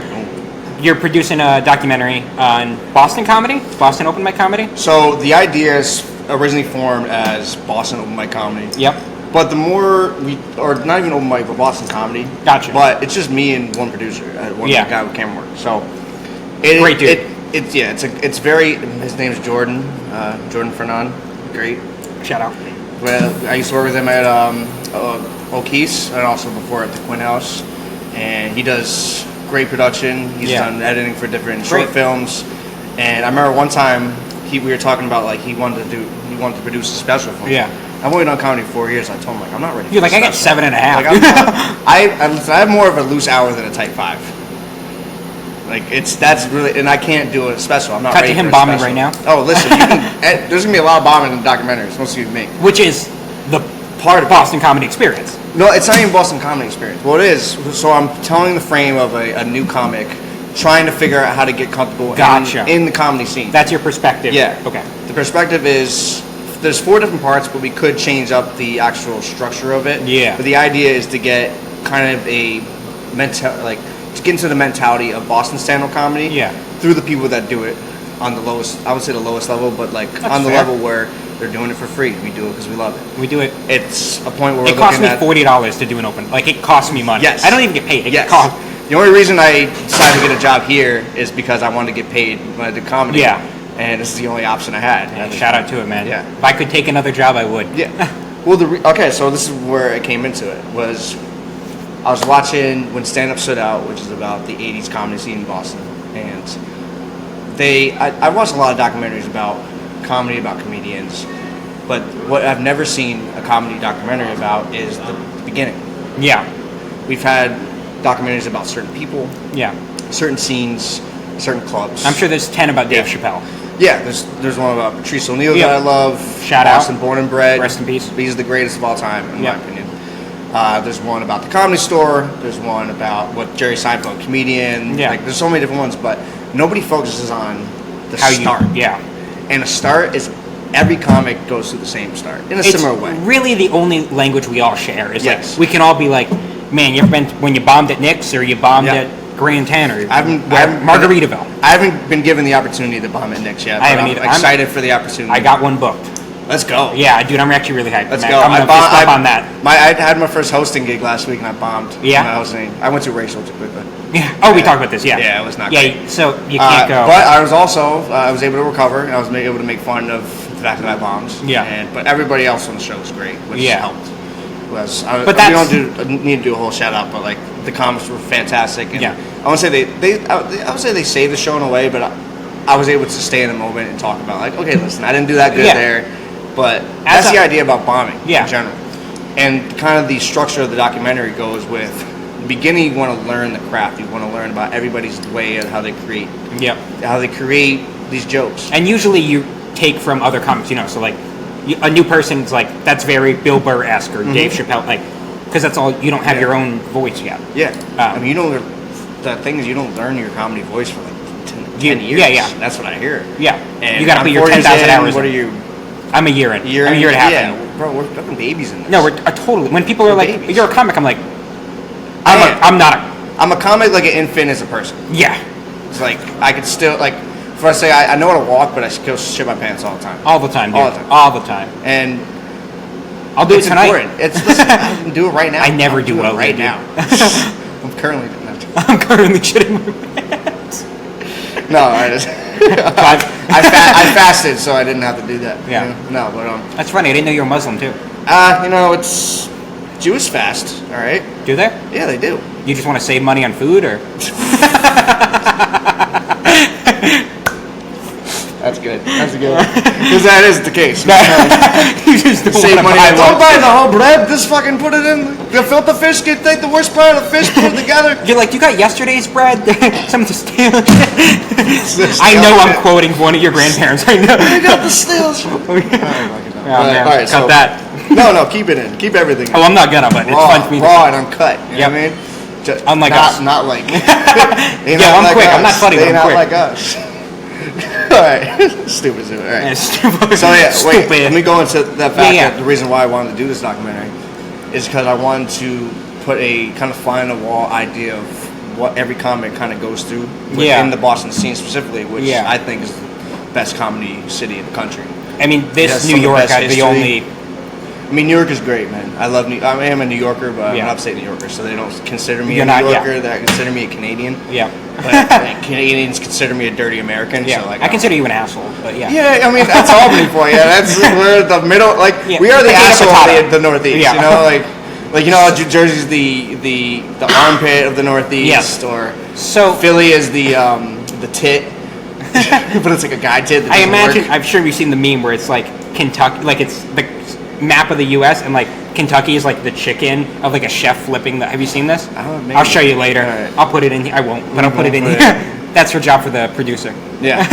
you're producing a documentary on Boston comedy, Boston open mic comedy. So the idea is originally formed as Boston open mic comedy. Yep. But the more or not even open mic, but Boston comedy. Gotcha. But it's just me and one producer, one Yeah. guy with camera work. So Great dude. It's very. His name's Jordan, Jordan Fernan. Great. Shout out. Well, I used to work with him at O'Keefe's and also before at the Quinn House. And he does great production. He's done editing for different short films. And I remember one time we were talking about like he wanted to produce a special film. Yeah. I've only done comedy 4 years. I told him like I'm not ready. You're for like, I got special. 7.5. Like, I have more of a loose hour than a tight 5. Like that's really, and I can't do a special. I'm not Cut ready to him for a bombing special. right now. Oh, listen, you can, there's gonna be a lot of bombing in documentaries. Mostly me. Which is the Part of Boston comedy experience. No, it's not even Boston comedy experience. Well, it is. So I'm telling the frame of a new comic trying to figure out how to get comfortable Gotcha. in the comedy scene. That's your perspective. Yeah. Okay. The perspective is there's 4 different parts, but we could change up the actual structure of it. Yeah. But the idea is to get kind of a to get into the mentality of Boston stand-up comedy. Yeah. Through the people that do it on the lowest, I would say the lowest level, but like That's on the fair. level where they're doing it for free. We do it because we love it. We do it. It's a point where we're It costs looking me at $40 to do an open. Like, it costs me money. Yes. I don't even get paid. It Yes. costs. The only reason I decided to get a job here is because I wanted to get paid when I did comedy. Yeah. And this is the only option I had. Man, shout out to it, man. Yeah. If I could take another job, I would. Yeah. Well, okay, so this is where it came into it. I was watching When Stand Up Stood Out, which is about the 80s comedy scene in Boston. And I watched a lot of documentaries about comedy, about comedians. But what I've never seen a comedy documentary about is the beginning. Yeah. We've had documentaries about certain people, Yeah. certain scenes, certain clubs. I'm sure there's 10 about Dave Yeah. Chappelle. Yeah, there's one about Patrice O'Neill Yeah. that I love. Shout out. Boston, born and bred. Rest in peace. He's the greatest of all time, in Yeah. my opinion. There's one about the Comedy Store. There's one about what Jerry Seinfeld, comedian. Yeah. Like, there's so many different ones, but nobody focuses on the start. Yeah. And a start is every comic goes through the same start in a similar way. Really, the only language we all share is Yes. like we can all be like, man, you ever been when you bombed at Nick's or you bombed Yeah. at Grand Tanner? I haven't- Margaritaville. I haven't been given the opportunity to bomb at Nick's yet. I haven't but either. I'm excited for the opportunity. I got one booked. Let's go. Yeah, dude, I'm actually really hyped. Let's man. go. I'm gonna fist bump on that. I had my first hosting gig last week and I bombed. Yeah? My hosting. I went to racial too quickly. Yeah. Oh, we talked about this. Yeah. Yeah, it was not Yeah. great. So you can't go. But I was also I was able to recover and I was able to make fun of the fact that I bombed. Yeah. But everybody else on the show was great, which Yeah. helped. But We that's- don't need to do a whole shout out, but like the comments were fantastic. And Yeah. I would say I would say they saved the show in a way, but I was able to stay in the moment and talk about like, okay, listen, I didn't do that good Yeah. there, but As that's a- the idea about bombing Yeah. in general. And kind of the structure of the documentary goes with the beginning. You want to learn the craft. You want to learn about everybody's way and how they create these jokes. And usually you take from other comics, so like a new person's like that's very Bill Burr-esque or Dave Chappelle, like because that's all you don't have your own voice yet. Yeah, I mean, the thing is, you don't learn your comedy voice for like 10 years. Yeah. That's what I hear. Yeah, And you got to I'm put your 4 years 10,000 in. hours. What in. are you? I'm a year in. I'm a year and a half Yeah, in. bro, we're fucking babies in this. No, we're totally. When people are like, babies. "You're a comic," I'm like, Man. I'm not a. I'm a comic like an infant as a person. Yeah, It's like I could still like. If I say I know how to walk, but I still shit my pants all the time. all the time, dude. All the time. All the time. And I'll do it's it tonight. important. Listen, I can do it right now. I never I'm do doing what it right they do. now. I'm currently doing that. I'm currently shitting my pants. No, I just I fasted, so I didn't have to do that. Yeah. No, but That's funny. I didn't know you were Muslim too. it's Jewish fast. All right. Do they? Yeah, they do. You just want to save money on food, or? That's good. That's a good one. Because that is the case. You just don't Save want to money. buy Don't one. buy the whole bread. Just fucking put it in. The filter fish. Can take the worst part of the fish, put it together. You're like, you got yesterday's bread? Some of the stale shit. Just I know stale I'm shit. quoting one of your grandparents. I know. I got the stale shit. Oh, man. all right, Cut so- that. No, keep it in. Keep everything in. Oh, I'm not gonna, but it's raw, fun for me. raw and uncut. You Yep. know what I mean? Just Unlike not, us. Not like. Yeah, I'm quick. I'm not funny, but They I'm not quick. like us. All right. Stupid. All right. Yeah, stupid. So yeah, wait. Stupid. Let me go into that fact. Yeah. That the reason why I wanted to do this documentary is because I wanted to put a kind of fly on the wall idea of what every comic kind of goes through within Yeah. the Boston scene specifically, which Yeah. I think is the best comedy city in the country. I mean, It this has New some of the York best had the history. only. I mean, New York is great, man. I am a New Yorker, but I'm Yeah. an upstate New Yorker, so they don't consider me You're a not- New yeah. Yorker. They consider me a Canadian. Yeah. But like, Canadians consider me a dirty American. Yeah. So like, I consider you an asshole, but yeah. Yeah, I mean that's Albany for you. That's we're the middle. Like Yeah. we are the Potato, asshole potato. of the Northeast. Yeah. You know, like New Jersey's the armpit of the Northeast, Yes. or So Philly is the tit, but it's like a guy tit. That I doesn't imagine, work. I'm sure you've seen the meme where it's like Kentucky, like it's the map of the U.S. and like Kentucky is like the chicken of like a chef flipping the. Have you seen this? Maybe. I'll show you later. Alright. I'll put it in here. I won't, but I'll put it in Put here. it That's her job for the producer. Yeah.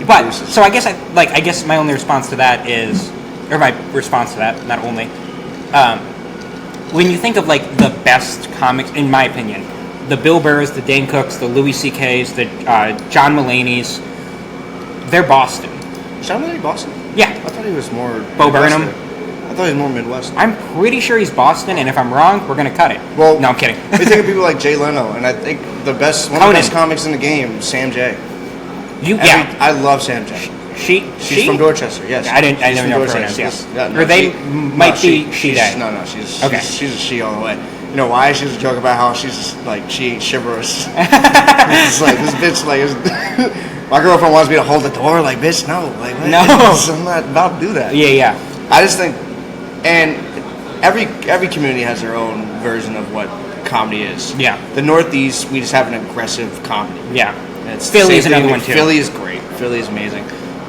But Produces. so I guess my only response to that is, or my response to that, not only, when you think of like the best comics, in my opinion, the Bill Burrs, the Dane Cooks, the Louis C.K.'s, the John Mulaney's. They're Boston. John Mulaney Boston? Yeah. I thought he was more... Bo Burnham? I thought he was more Midwest. I'm pretty sure he's Boston, and if I'm wrong, we're going to cut it. Well, no, I'm kidding. We think of people like Jay Leno, and I think one of the best comics in the game, Sam J. I love Sam J. She's from Dorchester, yes. I never know pronouns, yes. Or they might be she, they. No, she's a she all the way. You know why? She was a joke about how she's just, like, she ain't chivalrous. It's like, this bitch, like, my girlfriend wants me to hold the door, like, bitch, no. Like, what? No. I'm not about to do that. Yeah. I just think, and every community has their own version of what comedy is. Yeah. The Northeast, we just have an aggressive comedy. Yeah. Philly's another one, too. Philly is great. Philly is amazing.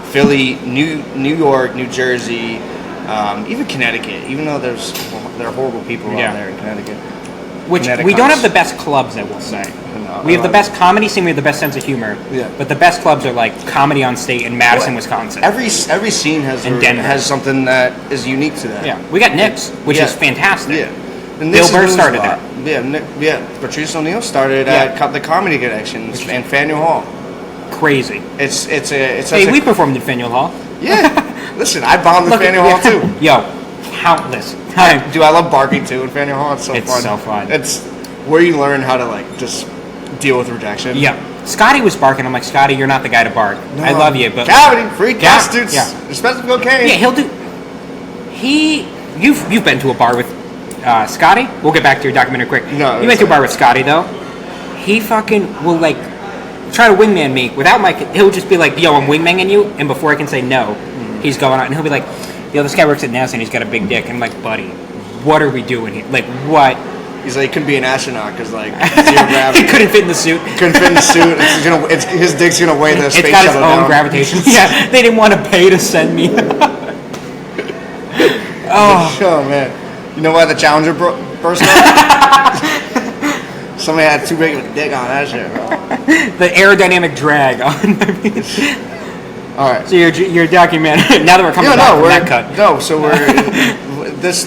Philly, New York, New Jersey, even Connecticut, even though there are horrible people out there in Connecticut. Which we don't have the best clubs, I will say. No, we have the best comedy scene, we have the best sense of humor. Yeah. But the best clubs are like Comedy on State in Madison, Wisconsin. Every scene has something that is unique to that. Yeah. We got Nick's, which is fantastic. Yeah. And Bill Burr started that. Yeah, Patrice O'Neill started at the Comedy Connection and Faneuil Hall. Crazy. It's we performed at Faneuil Hall. Yeah. Listen, I bombed at Faneuil Hall too. Yo, countless times. Dude, I love barking too in Faneuil Hall. It's fun. It's so fun. It's where you learn how to, like, just deal with rejection. Yeah. Scotty was barking. I'm like, Scotty, you're not the guy to bark. No. I love you, but cavity, free prostitutes, expensive cocaine. Yeah, he'll do. You've been to a bar with Scotty. We'll get back to your documentary quick. No, you went to a bar with Scotty though. He fucking will, like, try to wingman me without my. He'll just be like, "Yo, I'm wingmaning you," and before I can say no, he's going on, and he'll be like, "Yo, this guy works at NASA and he's got a big dick," and I'm like, "Buddy, what are we doing here? Like, what?" He's like, he couldn't be an astronaut because, like, zero gravity. He couldn't fit in the suit. His dick's gonna weigh the space shuttle down. It's got its own gravitation. Yeah, they didn't want to pay to send me. Oh man, you know why the Challenger burst out? Somebody had too big of a dick on that shit, bro. The aerodynamic drag on. All right. So your documentary. Now that we're coming back from that cut. No, so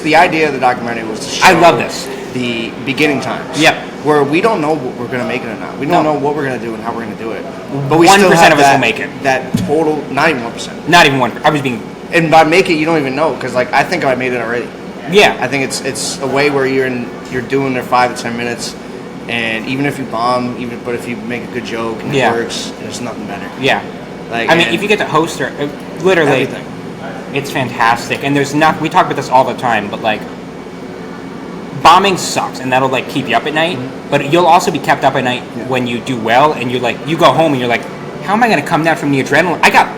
the idea of the documentary was to show. I love this. The beginning times. Yep. Where we don't know what we're gonna make it or not. We don't know what we're gonna do and how we're gonna do it. But we 1% still have of us will make it. That total, not even 1%. Not even 1%. I was being. And by make it, you don't even know because, like, I think I made it already. Yeah. I think it's a way where you're doing their 5 to 10 minutes, and even if you bomb, but if you make a good joke and it works, there's nothing better. Yeah. Like, I mean, if you get to host or literally, everything. It's fantastic. And there's not. We talk about this all the time, but, like, bombing sucks, and that'll, like, keep you up at night. Mm-hmm. But you'll also be kept up at night when you do well, and you go home and you're like, how am I going to come down from the adrenaline? I got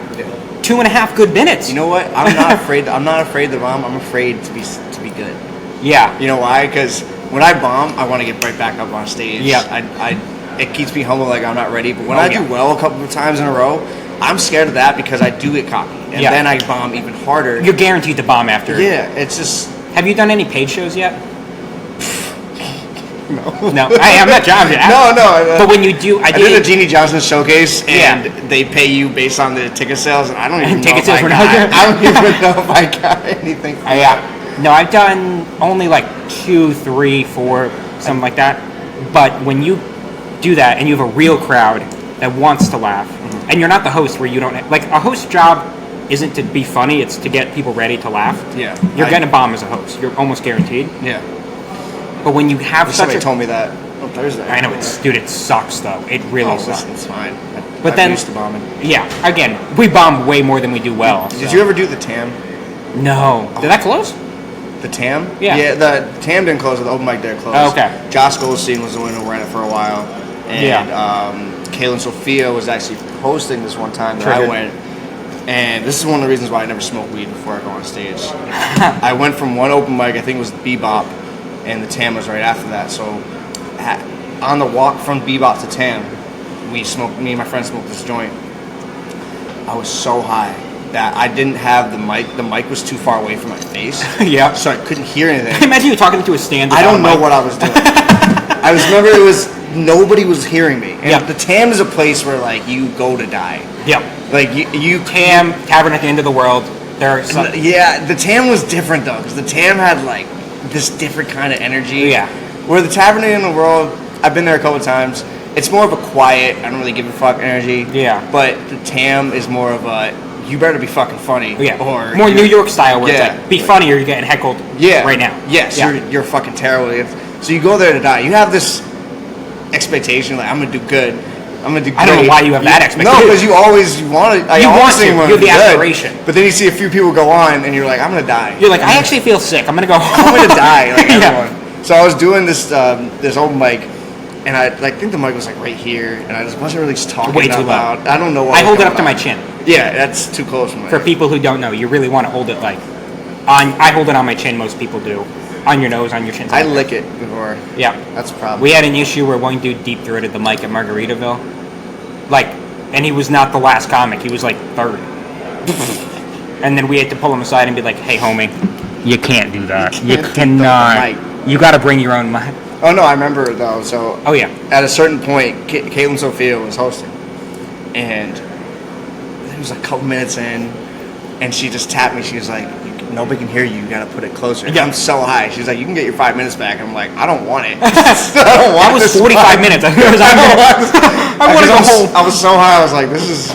2.5 good minutes. You know what? I'm not afraid. I'm not afraid to bomb. I'm afraid to be good. Yeah. You know why? Because when I bomb, I want to get right back up on stage. Yeah. It keeps me humble, like I'm not ready. But when I do well a couple of times in a row, I'm scared of that because I do get cocky, and then I bomb even harder. You're guaranteed to bomb after. Yeah. It's just. Have you done any paid shows yet? No. No, I'm not joking. No. But when you do, I did a Jeannie Johnson showcase, and they pay you based on the ticket sales, and I don't even know if I got anything. No, I've done only like 2, 3, 4, something like that. But when you do that, and you have a real crowd that wants to laugh, and you're not the host where you don't like a host job isn't to be funny; it's to get people ready to laugh. Yeah, you're gonna bomb as a host. You're almost guaranteed. Yeah. But when you have somebody told me that on Thursday. I know it sucks though. It really sucks. Listen, it's fine. I'm used to bombing. Yeah, again, we bomb way more than we do well. Did you ever do the TAM? No. Did that close? The TAM? Yeah. Yeah, the TAM didn't close. The open mic there closed. Oh, okay. Josh Goldstein was the one who ran it for a while, and Kayla Sophia was actually hosting this one time that I went. And this is one of the reasons why I never smoke weed before I go on stage. I went from one open mic, I think it was Bebop, and the TAM was right after that. So on the walk from Bebop to TAM, me and my friend smoked this joint. I was so high that I didn't have the mic. The mic was too far away from my face. Yeah. So I couldn't hear anything. Imagine you talking to a stand. I don't know what I was doing. I remember nobody was hearing me. And the TAM is a place where, like, you go to die. Yep. Like you TAM, Tavern at the End of the World. The TAM was different though, because the TAM had like this different kind of energy. Yeah. Where the Tavern at the End of the World, I've been there a couple times. It's more of a quiet, I don't really give a fuck energy. Yeah. But the TAM is more of a, you better be fucking funny. Yeah. Or more New York style where Yeah. it's like, be funny or you're getting heckled right now. Yes, Yeah. you're fucking terrible. So you go there to die. You have this expectation, like, I'm going to do good. I'm going to do great. I don't know why you have that expectation. No, because you always want to. You want to. You have the aspiration. But then you see a few people go on, and you're like, I'm going to die. You're like, I actually feel sick. I'm going to go home. I'm going to die, like Yeah. everyone. So I was doing this this old mic, and I think the mic was like right here, and I just wasn't really talking Way too out loud. loud. I don't know why. I hold it up to my chin. Yeah, that's too close for my For people who don't know, you really want to hold it like on. I hold it on my chin. Most people do. On your nose, on your chin. I lick it before. Yeah. That's a problem. We had an issue where one dude deep throated the mic at Margaritaville. Like, and he was not the last comic. He was like third. And then we had to pull him aside and be like, "Hey, homie, you can't do that. You cannot. You got to bring your own mic." Oh no, I remember though. So Oh yeah. at a certain point, Caitlin Sophia was hosting, and it was a couple minutes in, and she just tapped me. She was like, "Nobody can hear you. You got to put it closer." Yeah. I'm so high. She's like, "You can get your 5 minutes back." I'm like, "I don't want it. I don't That want was this 45 5. minutes. I wanted the whole. I was so high. I was like, "This is."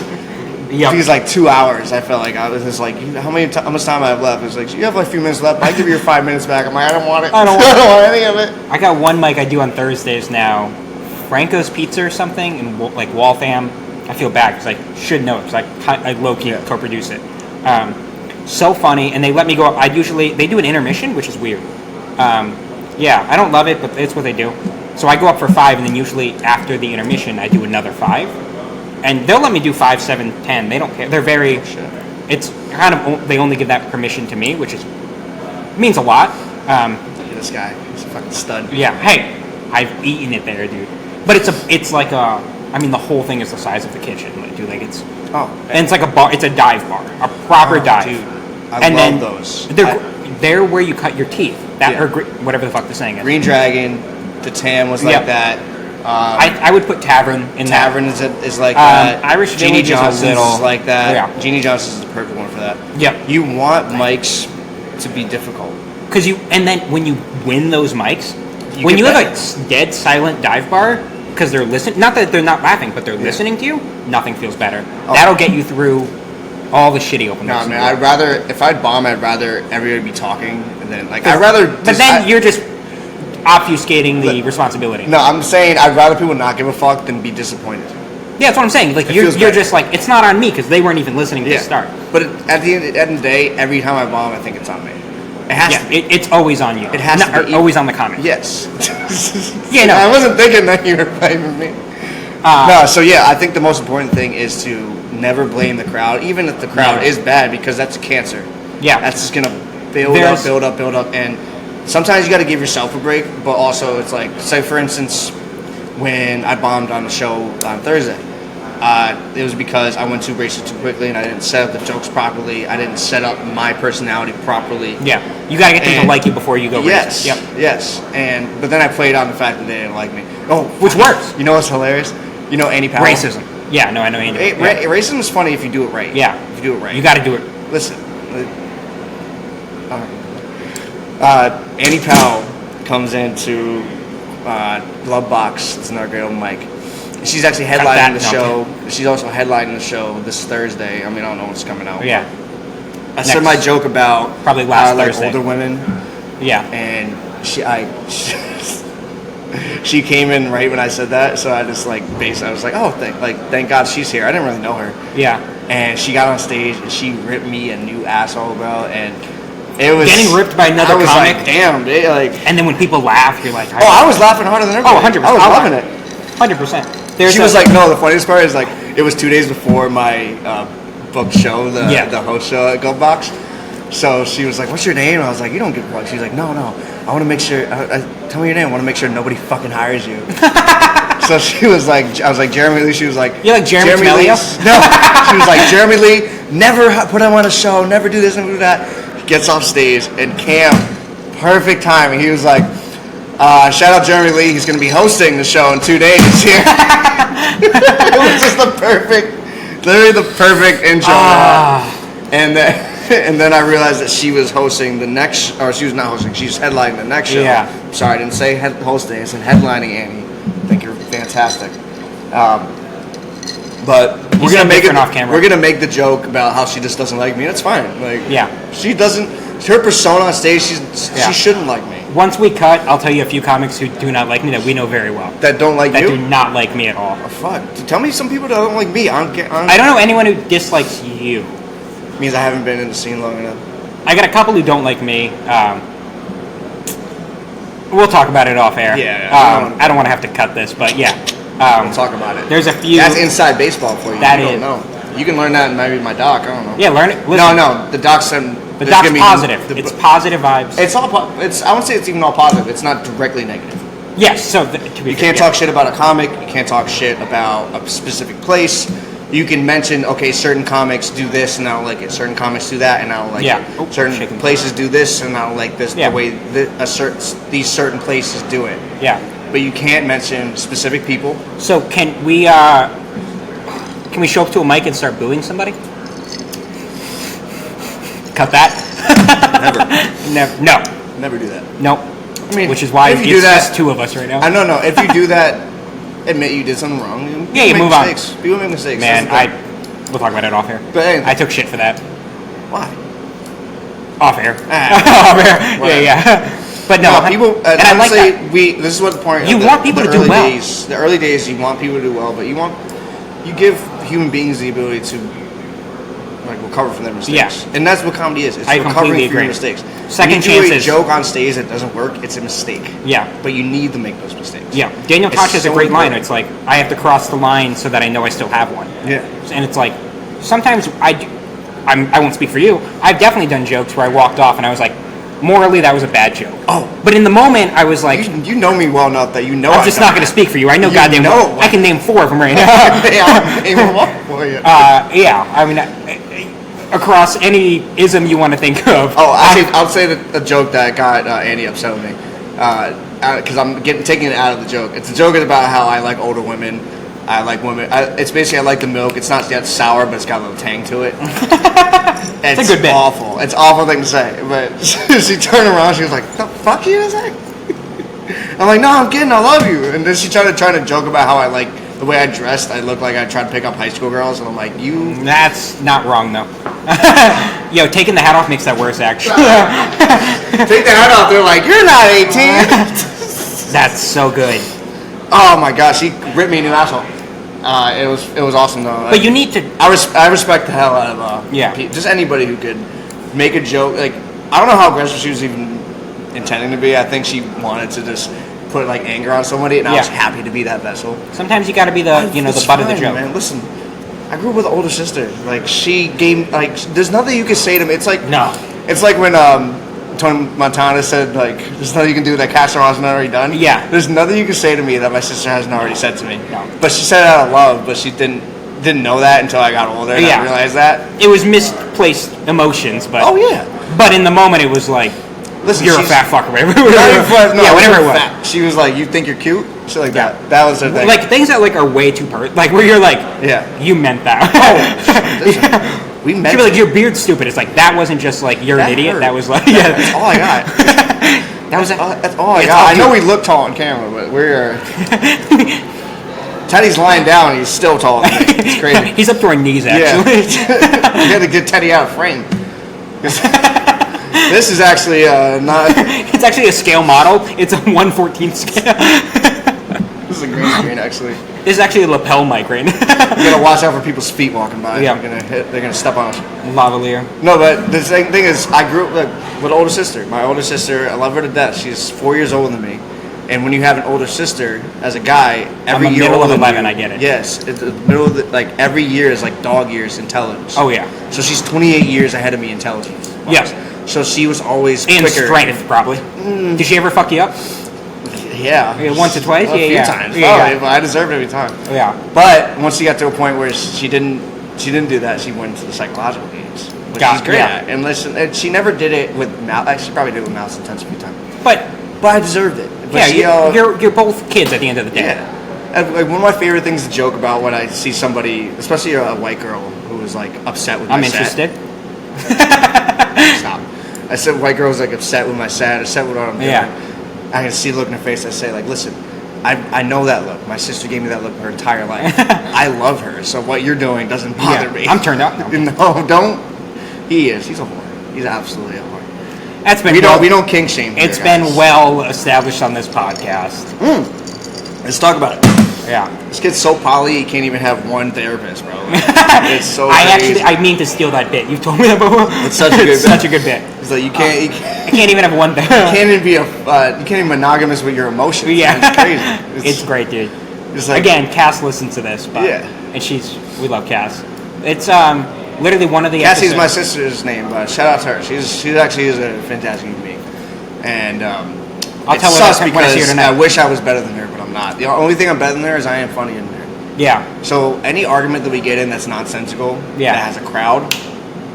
Yeah. These like 2 hours. I felt like I was just like, how much time I have left? It's like, you have like a few minutes left. I give you your 5 minutes back. I'm like, I don't want it. I don't want I don't want any of it. I got one mic I do on Thursdays now, Franco's Pizza or something in like Waltham. I feel bad because I should know it because I low key co-produce it. So funny, and they let me go up. They do an intermission, which is weird. Yeah, I don't love it, but it's what they do. So I go up for 5, and then usually after the intermission, I do another 5. And they'll let me do 5, 7, 10. They don't care. They're very. It's kind of they only give that permission to me, which means a lot. Look at this guy. He's a fucking stud. Yeah. Hey, I've eaten it there, dude. But it's like a. I mean, the whole thing is the size of the kitchen, like, dude. Like it's. Oh. And it's like a bar. It's a dive bar, a proper dive. Dude, I love those. They're where you cut your teeth. Or whatever the fuck the saying is. Green Dragon, the Tam was like that. I would put Tavern in Tavern that. is like that. Irish Jeannie Village is a Johnson's little- is like that. Yeah. Jeannie Johnson's is the perfect one for that. Yep. You want mics to be difficult. Because and then when you win those mics, You when get you have better. a dead silent dive bar, because they're listening, not that they're not laughing, but they're listening to you, nothing feels better. Oh. That'll get you through all the shitty open mics. No, man. I'd rather if I'd bomb, I'd rather everybody be talking, and then like I'd rather. But then you're just obfuscating the responsibility. No, I'm saying I'd rather people not give a fuck than be disappointed. Yeah, that's what I'm saying. Like you're feels better. just like it's not on me because they weren't even listening to start. But at the end of the day, every time I bomb, I think it's on me. It has to be. It's always on you. It has to be. Always on the comment. Yes. Yeah, no. I wasn't thinking that you were playing with me. No, so yeah, I think the most important thing is to never blame the crowd, even if the crowd is bad, because that's cancer. Yeah. That's just gonna build up, and sometimes you got to give yourself a break, but also it's like, say for instance, when I bombed on the show on Thursday, it was because I went too racist too quickly, and I didn't set up the jokes properly. I didn't set up my personality properly. Yeah, you gotta get them to like you before you go. Yes, racist. Yep. yes, but then I played on the fact that they didn't like me. Oh, which works. You know what's hilarious? You know Andy Powell? Racism. Yeah, no, I know Andy. Racism is funny if you do it right. Yeah, if you do it right. You got to do it. Listen, Andy Powell comes into Love Box. It's another great old mic. She's actually headlining the show. She's also headlining the show this Thursday. I mean, I don't know what's coming out. Yeah. I said my joke about probably last like Thursday. older women. Yeah. And she came in right when I said that, so I just like I was like, oh, thank God she's here. I didn't really know her. Yeah. And she got on stage and she ripped me a new asshole, bro. And it was getting ripped by another comic. Like, damn, dude, like. And then when people laugh, you're like, I was laughing harder than everybody. 100%. I was loving it. 100%. She was like, no. The funniest part is like, it was 2 days before my booked show, the host show at Go Box. So she was like, what's your name? And I was like, you don't give a fuck. She's like, no. I want to make sure. Tell me your name. I want to make sure nobody fucking hires you. So she was like, I was like, Jeremy Lee. She was like, you're like Jeremy Lee? No. She was like, Jeremy Lee, never put him on a show, never do this, never do that. He gets off stage, and Cam, perfect timing. He was like, shout out Jeremy Lee. He's going to be hosting the show in 2 days here. It was just literally the perfect intro. And then I realized that she was hosting the next, or she was not hosting, she was headlining the next show. Yeah. Sorry, I didn't say hosting, I said headlining Annie. I think you're fantastic. But You we're said gonna make it different off camera. We're gonna make the joke about how she just doesn't like me. That's fine. Like, Yeah. she doesn't. Her persona on stage, she shouldn't like me. Once we cut, I'll tell you a few comics who do not like me that we know very well. That don't like That you. do not like me at all. Oh, fuck. Tell me some people that don't like me. I don't know anyone who dislikes you. Means I haven't been in the scene long enough. I got a couple who don't like me. We'll talk about it off air. Yeah. I don't want to have to cut this, but yeah. We'll talk about it. There's a few. That's inside baseball for you. That you is. don't know. You can learn that in maybe my doc. I don't know. Yeah, learn it. Listen, No. The doc's The doc's positive. It's positive vibes. It's all. It's. I wouldn't say it's even all positive. It's not directly negative. Yes. So You can't talk shit about a comic. You can't talk shit about a specific place. You can mention, okay, certain comics do this and I don't like it. certain comics do that and I don't like Yeah. it. Oh, certain shaking. places do this and I don't like this. Yeah. The way these certain places do it. Yeah. But you can't mention specific people. So can we show up to a mic and start booing somebody? Cut that. Never. No. Never do that. Nope. I mean, Which is why if it's you do that, just two of us right now. I don't know. If you do that, admit you did something wrong. Yeah, you make move on. mistakes. People make mistakes. Man, That's the thing. we'll talk about it off air. But anyway. I took shit for that. Why? Off air. Ah. Off air. Whatever. Yeah. But no, people. and I like Honestly, that. this is what the point. You of want people the to do early well. Days, the early days, you want people to do well, but you give human beings the ability to recover from their mistakes. Yeah. And that's what comedy is. It's I recovering completely from your agree. mistakes. Second when you do chances. a joke on stage that doesn't work, it's a mistake. Yeah. But you need to make those mistakes. Yeah. Daniel It's Tosh has a so great line. important. It's like, I have to cross the line so that I know I still have one. Yeah. And it's like, sometimes I won't speak for you. I've definitely done jokes where I walked off and I was like, morally that was a bad joke. Oh. But in the moment I was like, You know me well enough that you know I'm just not going to speak for you. I know goddamn know well. I can name 4 of them right now. Yeah. Yeah. I mean, across any ism you want to think of. Oh, I'll say the joke that got Andy upset with me because I'm taking it out of the joke. It's a joke about how I like older women. I like women. It's basically I like the milk. It's not yet sour, but it's got a little tang to it. It's a good bit. Awful. It's an awful thing to say. But she turned around. She was like, "The fuck you to say?" I'm like, "No, I'm kidding. I love you." And then she started trying to joke about how I like the way I dressed. I look like I tried to pick up high school girls, and I'm like, "You." That's not wrong though. Yo, taking the hat off makes that worse actually. Take the hat off. They're like, "You're not 18." That's so good. Oh my gosh, he ripped me a new asshole. It was awesome though. But you need to. I respect the hell out of just anybody who could make a joke. Like I don't know how aggressive she was even intending to be. I think she wanted to just put like anger on somebody, and I was happy to be that vessel. Sometimes you got to be the the butt of the joke. Man, listen, I grew up with an older sister. Like she gave there's nothing you can say to me. It's like No. It's like when Tony Montana said like there's nothing you can do that Castro hasn't already done. Yeah. There's nothing you can say to me that my sister hasn't already said to me. No. But she said it out of love, but she didn't know that until I got older and I realized that. It was misplaced emotions, but Oh yeah. But in the moment, it was like, Listen, you're a she's- fat fucker, whatever. Not even fat, no, yeah, whatever it was. fat. She was like, "You think you're cute?" Shit like Yeah. that. That was her thing. Like things that like are way too like where you're like, Yeah. you meant that. Listen, we met. She'd be like, your beard's stupid. It's like that wasn't just like you're That an idiot. hurt. That was like That's all I got. that was That's all I It's got. all I know true. we look tall on camera, but we're. Teddy's lying down and he's still taller than me. It's crazy. He's up to our knees Yeah. actually. You gotta get Teddy out of frame. This is actually not. It's actually a scale model. It's a 1/14 scale. This is a green screen actually. This is actually a lapel mic right now. You gotta watch out for people's feet walking by. Yeah. They're gonna step on us. Lavalier. No, but the thing is, I grew up with an older sister. My older sister, I love her to death. She's 4 years older than me. And when you have an older sister, as a guy, every I'm a year middle of older than 11, you- I get it. Yes, it's the middle of every year is like dog years intelligence. Oh yeah. So she's 28 years ahead of me intelligence. Yeah. So she was always And quicker. strength probably. Did she ever fuck you up? Yeah. Yeah, once or twice? A few Yeah. times. Yeah, Probably, yeah. but I deserved it every time. Yeah. But once she got to a point where she didn't do that, she went into the psychological games, which Got- she's great yeah. at. And listen, and she never did it with mouse. She probably did it with mouse intense a few times. But But I deserved it. But yeah, she, you're both kids at the end of the day. yeah. And, like one of my favorite things to joke about when I see somebody, especially a white girl, who was like upset with my I'm set. interested. Stop. I said white girl's like upset with my set, upset with what I'm doing. Yeah. I can see the look in her face. I say like, listen, I know that look. My sister gave me that look her entire life. I love her. So what you're doing doesn't bother me. I'm turned up. No, don't. He is. He's a whore. He's absolutely a whore. That's been We don't kink shame here, It's been well established on this podcast. Let's talk about it. Yeah. This kid's so poly, he can't even have one therapist, bro. It's so crazy. I mean to steal that bit. You've told me that before. It's such a good bit. Such a good bit. It's like you I can't even have one thing. you can't even be you can't even monogamous with your emotions. Yeah. It's crazy. It's great, dude. It's like, again, Cass listens to this, but Yeah. and we love Cass. It's literally one of the Cassie's episodes. my sister's name, but shout out to her. She actually is a fantastic human being. And I'll tell her sucks that when I see her because tonight. I wish I was better than her, but I'm not. The only thing I'm better than her is I am funny in there. Yeah. So any argument that we get in that's nonsensical, Yeah. that has a crowd,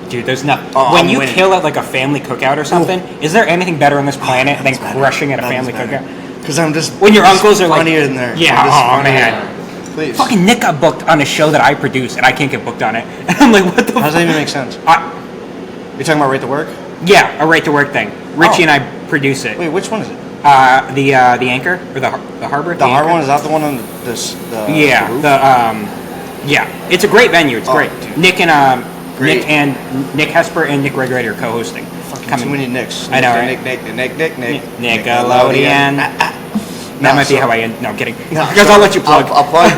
Dude, there's nothing. Oh, when I'm you winning. kill at like a family cookout or something, is there anything better on this planet than crushing at a family cookout? Because I'm just When your uncles are like funnier than there. Yeah, I'm just oh funnier man. than her. Please. Fucking Nick got booked on a show that I produce, and I can't get booked on it. And I'm like, what the? How does that even make sense? You're talking about Right to Work? Yeah, a right to work thing. Richie and I produce it. Wait, which one is it? The anchor or the harbor. The hard Anchor? one, is that the one on the Yeah, the roof? yeah. It's a great venue. It's great. Dude. Nick Hesper and Nick Regulator are co-hosting. Fucking too many Nicks. I know, right? Nick. Nickelodeon. That might be how I end. No, I'm kidding. Because I'll let you plug. I'll plug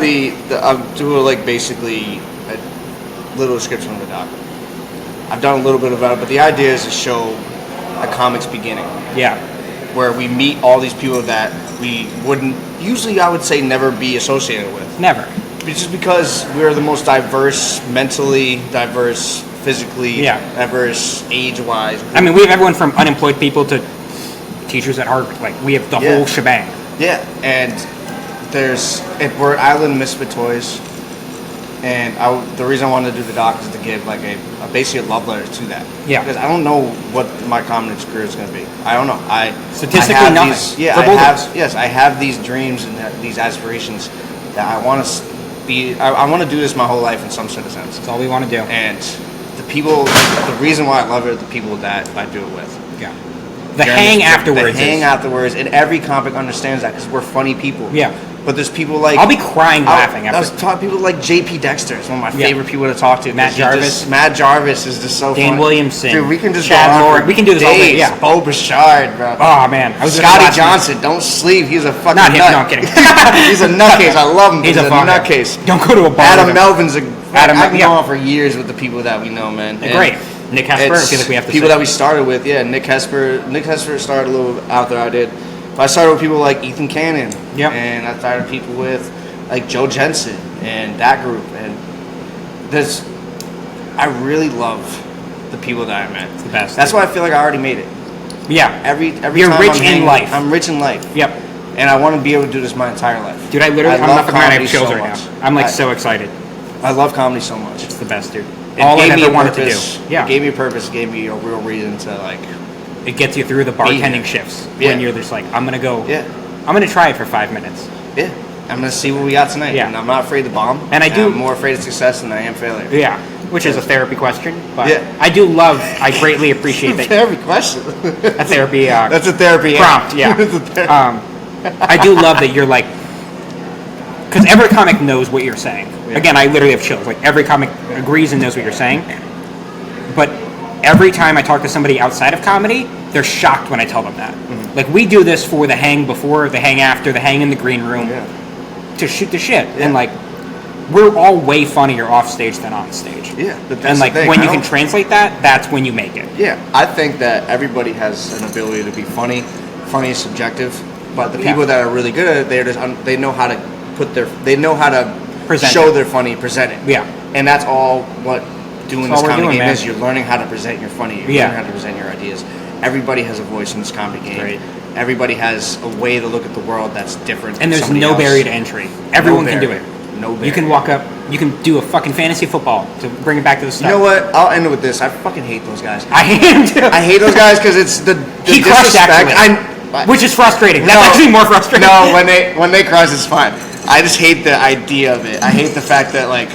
I'll do like basically a little description of the doc. I've done a little bit about it, but the idea is to show a comic's beginning, Yeah. where we meet all these people that we wouldn't usually, I would say, never be associated with. Never. Just because we're the most diverse, mentally diverse, physically diverse, age-wise. I mean, we have everyone from unemployed people to teachers at Harvard. Like, we have the whole shebang. Yeah, and we're Island Misfit Toys, and the reason I wanted to do the doc is to give like basically a love letter to that. Yeah. Because I don't know what my comedy career is going to be. I don't know. Statistically, I have nothing. For both of us. Yes, I have these dreams and these aspirations that I want to be. I want to do this my whole life in some sort of sense. That's all we want to do. And the reason why I love it are the people that I do it with. Yeah. The hang afterwards. The hang afterwards, and every comic understands that because we're funny people. Yeah. But there's people like I'll be crying laughing I after. was talking people like JP Dexter is one of my favorite people to talk to. Matt Jarvis. Matt Jarvis is just so Dan funny. Williamson. Dude, we can just Chad go on Lord. for We can do this all day. days. Yeah. Bo Bouchard, bro. Oh man, I was Scotty Johnson. Don't sleep. He's a fucking Not him. nut. No, I'm kidding. He's a nutcase. I love him. He's a fucker. nutcase. Don't go to a bar. Adam with him. Melvin's I can yeah. go on for years with the people that we know, man. They're great. Nick Hesper. I feel like we have to people say. that we started with. Yeah, Nick Hesper. Nick Hesper started a little out there. I did. But I started with people like Ethan Cannon. Yep. And I started people with like Joe Jensen and that group. And I really love the people that I met. It's the best. That's why I feel like I already made it. Yeah. Every You're time rich I'm in hanging, life. I'm rich in life. Yep. And I want to be able to do this my entire life. Dude, I'm love not fucking around. I comedy have shows so right much. now. I'm like so excited. I love comedy so much. It's the best, dude. It All I gave me ever a wanted to do. purpose. Yeah. It gave me a purpose. It gave me a real reason to like. It gets you through the bartending shifts Yeah. when you're just like, I'm gonna go. Yeah. I'm gonna try it for 5 minutes. Yeah. I'm gonna see what we got tonight. Yeah. And I'm not afraid to bomb. And I do- I'm more afraid of success than I am failure. Yeah. Which is a therapy question, but Yeah. I greatly appreciate that. Therapy question. A therapy. That's a therapy prompt. Yeah. It's a therapy. I do love that you're like, because every comic knows what you're saying. Yeah. Again, I literally have chills. Like every comic agrees and knows what you're saying. But every time I talk to somebody outside of comedy, they're shocked when I tell them that. Mm-hmm. Like we do this for the hang before, the hang after, the hang in the green room Yeah. to shoot the shit, and like we're all way funnier off stage than on stage. Yeah, but that's and like the thing. when I you can don't- translate that, that's when you make it. Yeah, I think that everybody has an ability to be funny. Funny is subjective, but the people that are really good at it, they know how to Present show it. their funny, present it. Yeah. And that's all what doing That's this all we're comedy doing, game man. is. You're learning how to present your funny. You're Yeah. learning how to present your ideas. Everybody has a voice in this comedy game. Great. Everybody has a way to look at the world that's different. And than there's somebody no else. barrier to entry. Everyone can do barrier. it. No barrier. You can walk up. You can do a fucking fantasy football to bring it back to the You start. know what? I'll end it with this. I fucking hate those guys. I hate him too. I hate those guys because it's the He crushed disrespect. actually, which is frustrating. That's No. actually more frustrating. No, when they crush, it's fine. I just hate the idea of it. I hate the fact that like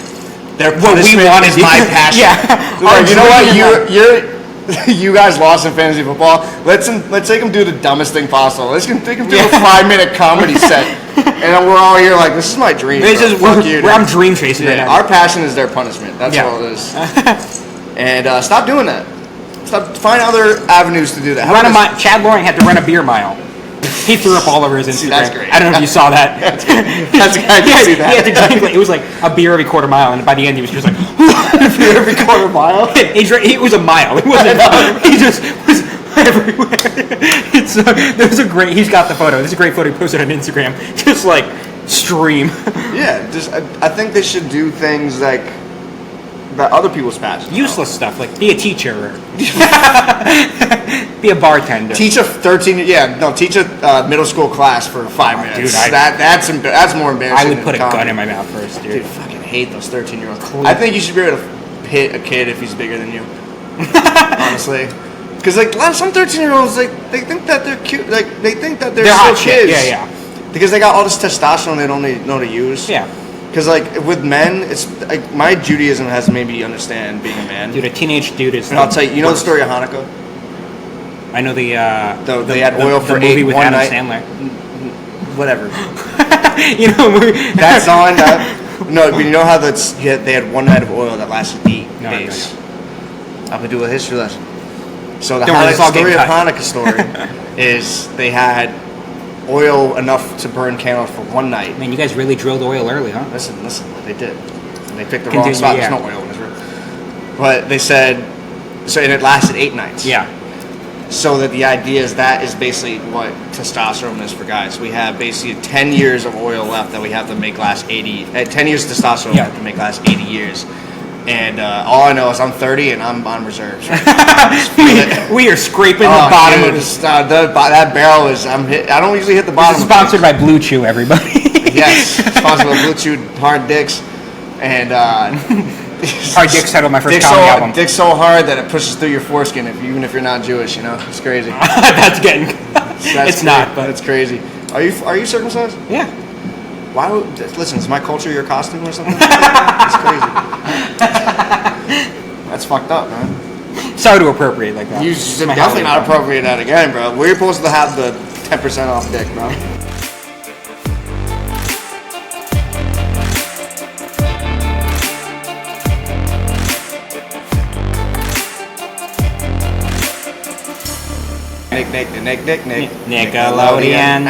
their What we punishment wanted is my passion. Yeah. Like, you know what? you guys lost in fantasy football. Let's make them do the dumbest thing possible. Let's make them do a 5-minute comedy set, and we're all here like, this is my dream. This bro. is Fuck you, dude. I'm dream chasing right now. Our passion is their punishment. That's all it is. And stop doing that. Stop. Find other avenues to do that. Chad Loring had to run a beer mile. He threw up all over his Instagram. That's great. I don't know if you saw that. I can see that. He had to drink, it was like a beer every quarter mile, and by the end he was just like, beer every quarter mile. It was a mile. It wasn't. He just was everywhere. There's a great. He's got the photo. There's a great photo he posted on Instagram. Just like stream. Yeah, I think they should do things like that other people's passion. Useless stuff like be a teacher, or be a bartender. Teach a middle school class for 5 minutes. Dude, that's more embarrassing. I would put a comedy. gun in my mouth first, dude. Dude, I fucking hate those 13-year-olds. I think you should be able to hit a kid if he's bigger than you. Honestly. Because like some 13-year-olds, like they think that they're cute, like they think that they're hot still shit. kids. Yeah. Because they got all this testosterone they don't know to use. Yeah. Because like with men, it's like my Judaism has made me understand being a man. Dude, a teenage dude is. And I'll tell you, know the story of Hanukkah? I know they had oil for the movie with one Adam night. Sandler. Whatever. You know, That's on that. No, but you know how they had one night of oil that lasted 8 days. I would do a history lesson. So the story of Hanukkah story is they had oil enough to burn candles for one night. Man, you guys really drilled oil early, huh? Listen, they did. And they picked the wrong spot. There's no oil in this room. But they said, and it lasted 8 nights. Yeah. So that the idea is that is basically what testosterone is for guys. We have basically 10 years of oil left that we have to make last 80. 10 years of testosterone we have to make last 80 years. And all I know is I'm 30 and I'm on reserves. Right? we are scraping the bottom of this. That barrel is. I don't usually hit the bottom. This is sponsored by Blue Chew, everybody. Yes, sponsored by Blue Chew, Hard Dicks, and Hard Dicks titled my first comedy album. Dick's so hard that it pushes through your foreskin, even if you're not Jewish. You know, it's crazy. That's getting. It's not, but it's crazy. Are you circumcised? Yeah. Why? Listen, is my culture your costume or something? It's crazy. That's fucked up, man. Sorry to appropriate like that. You should definitely not appropriate that again, bro. We're supposed to have the 10% off dick, bro. Nick. Nickelodeon.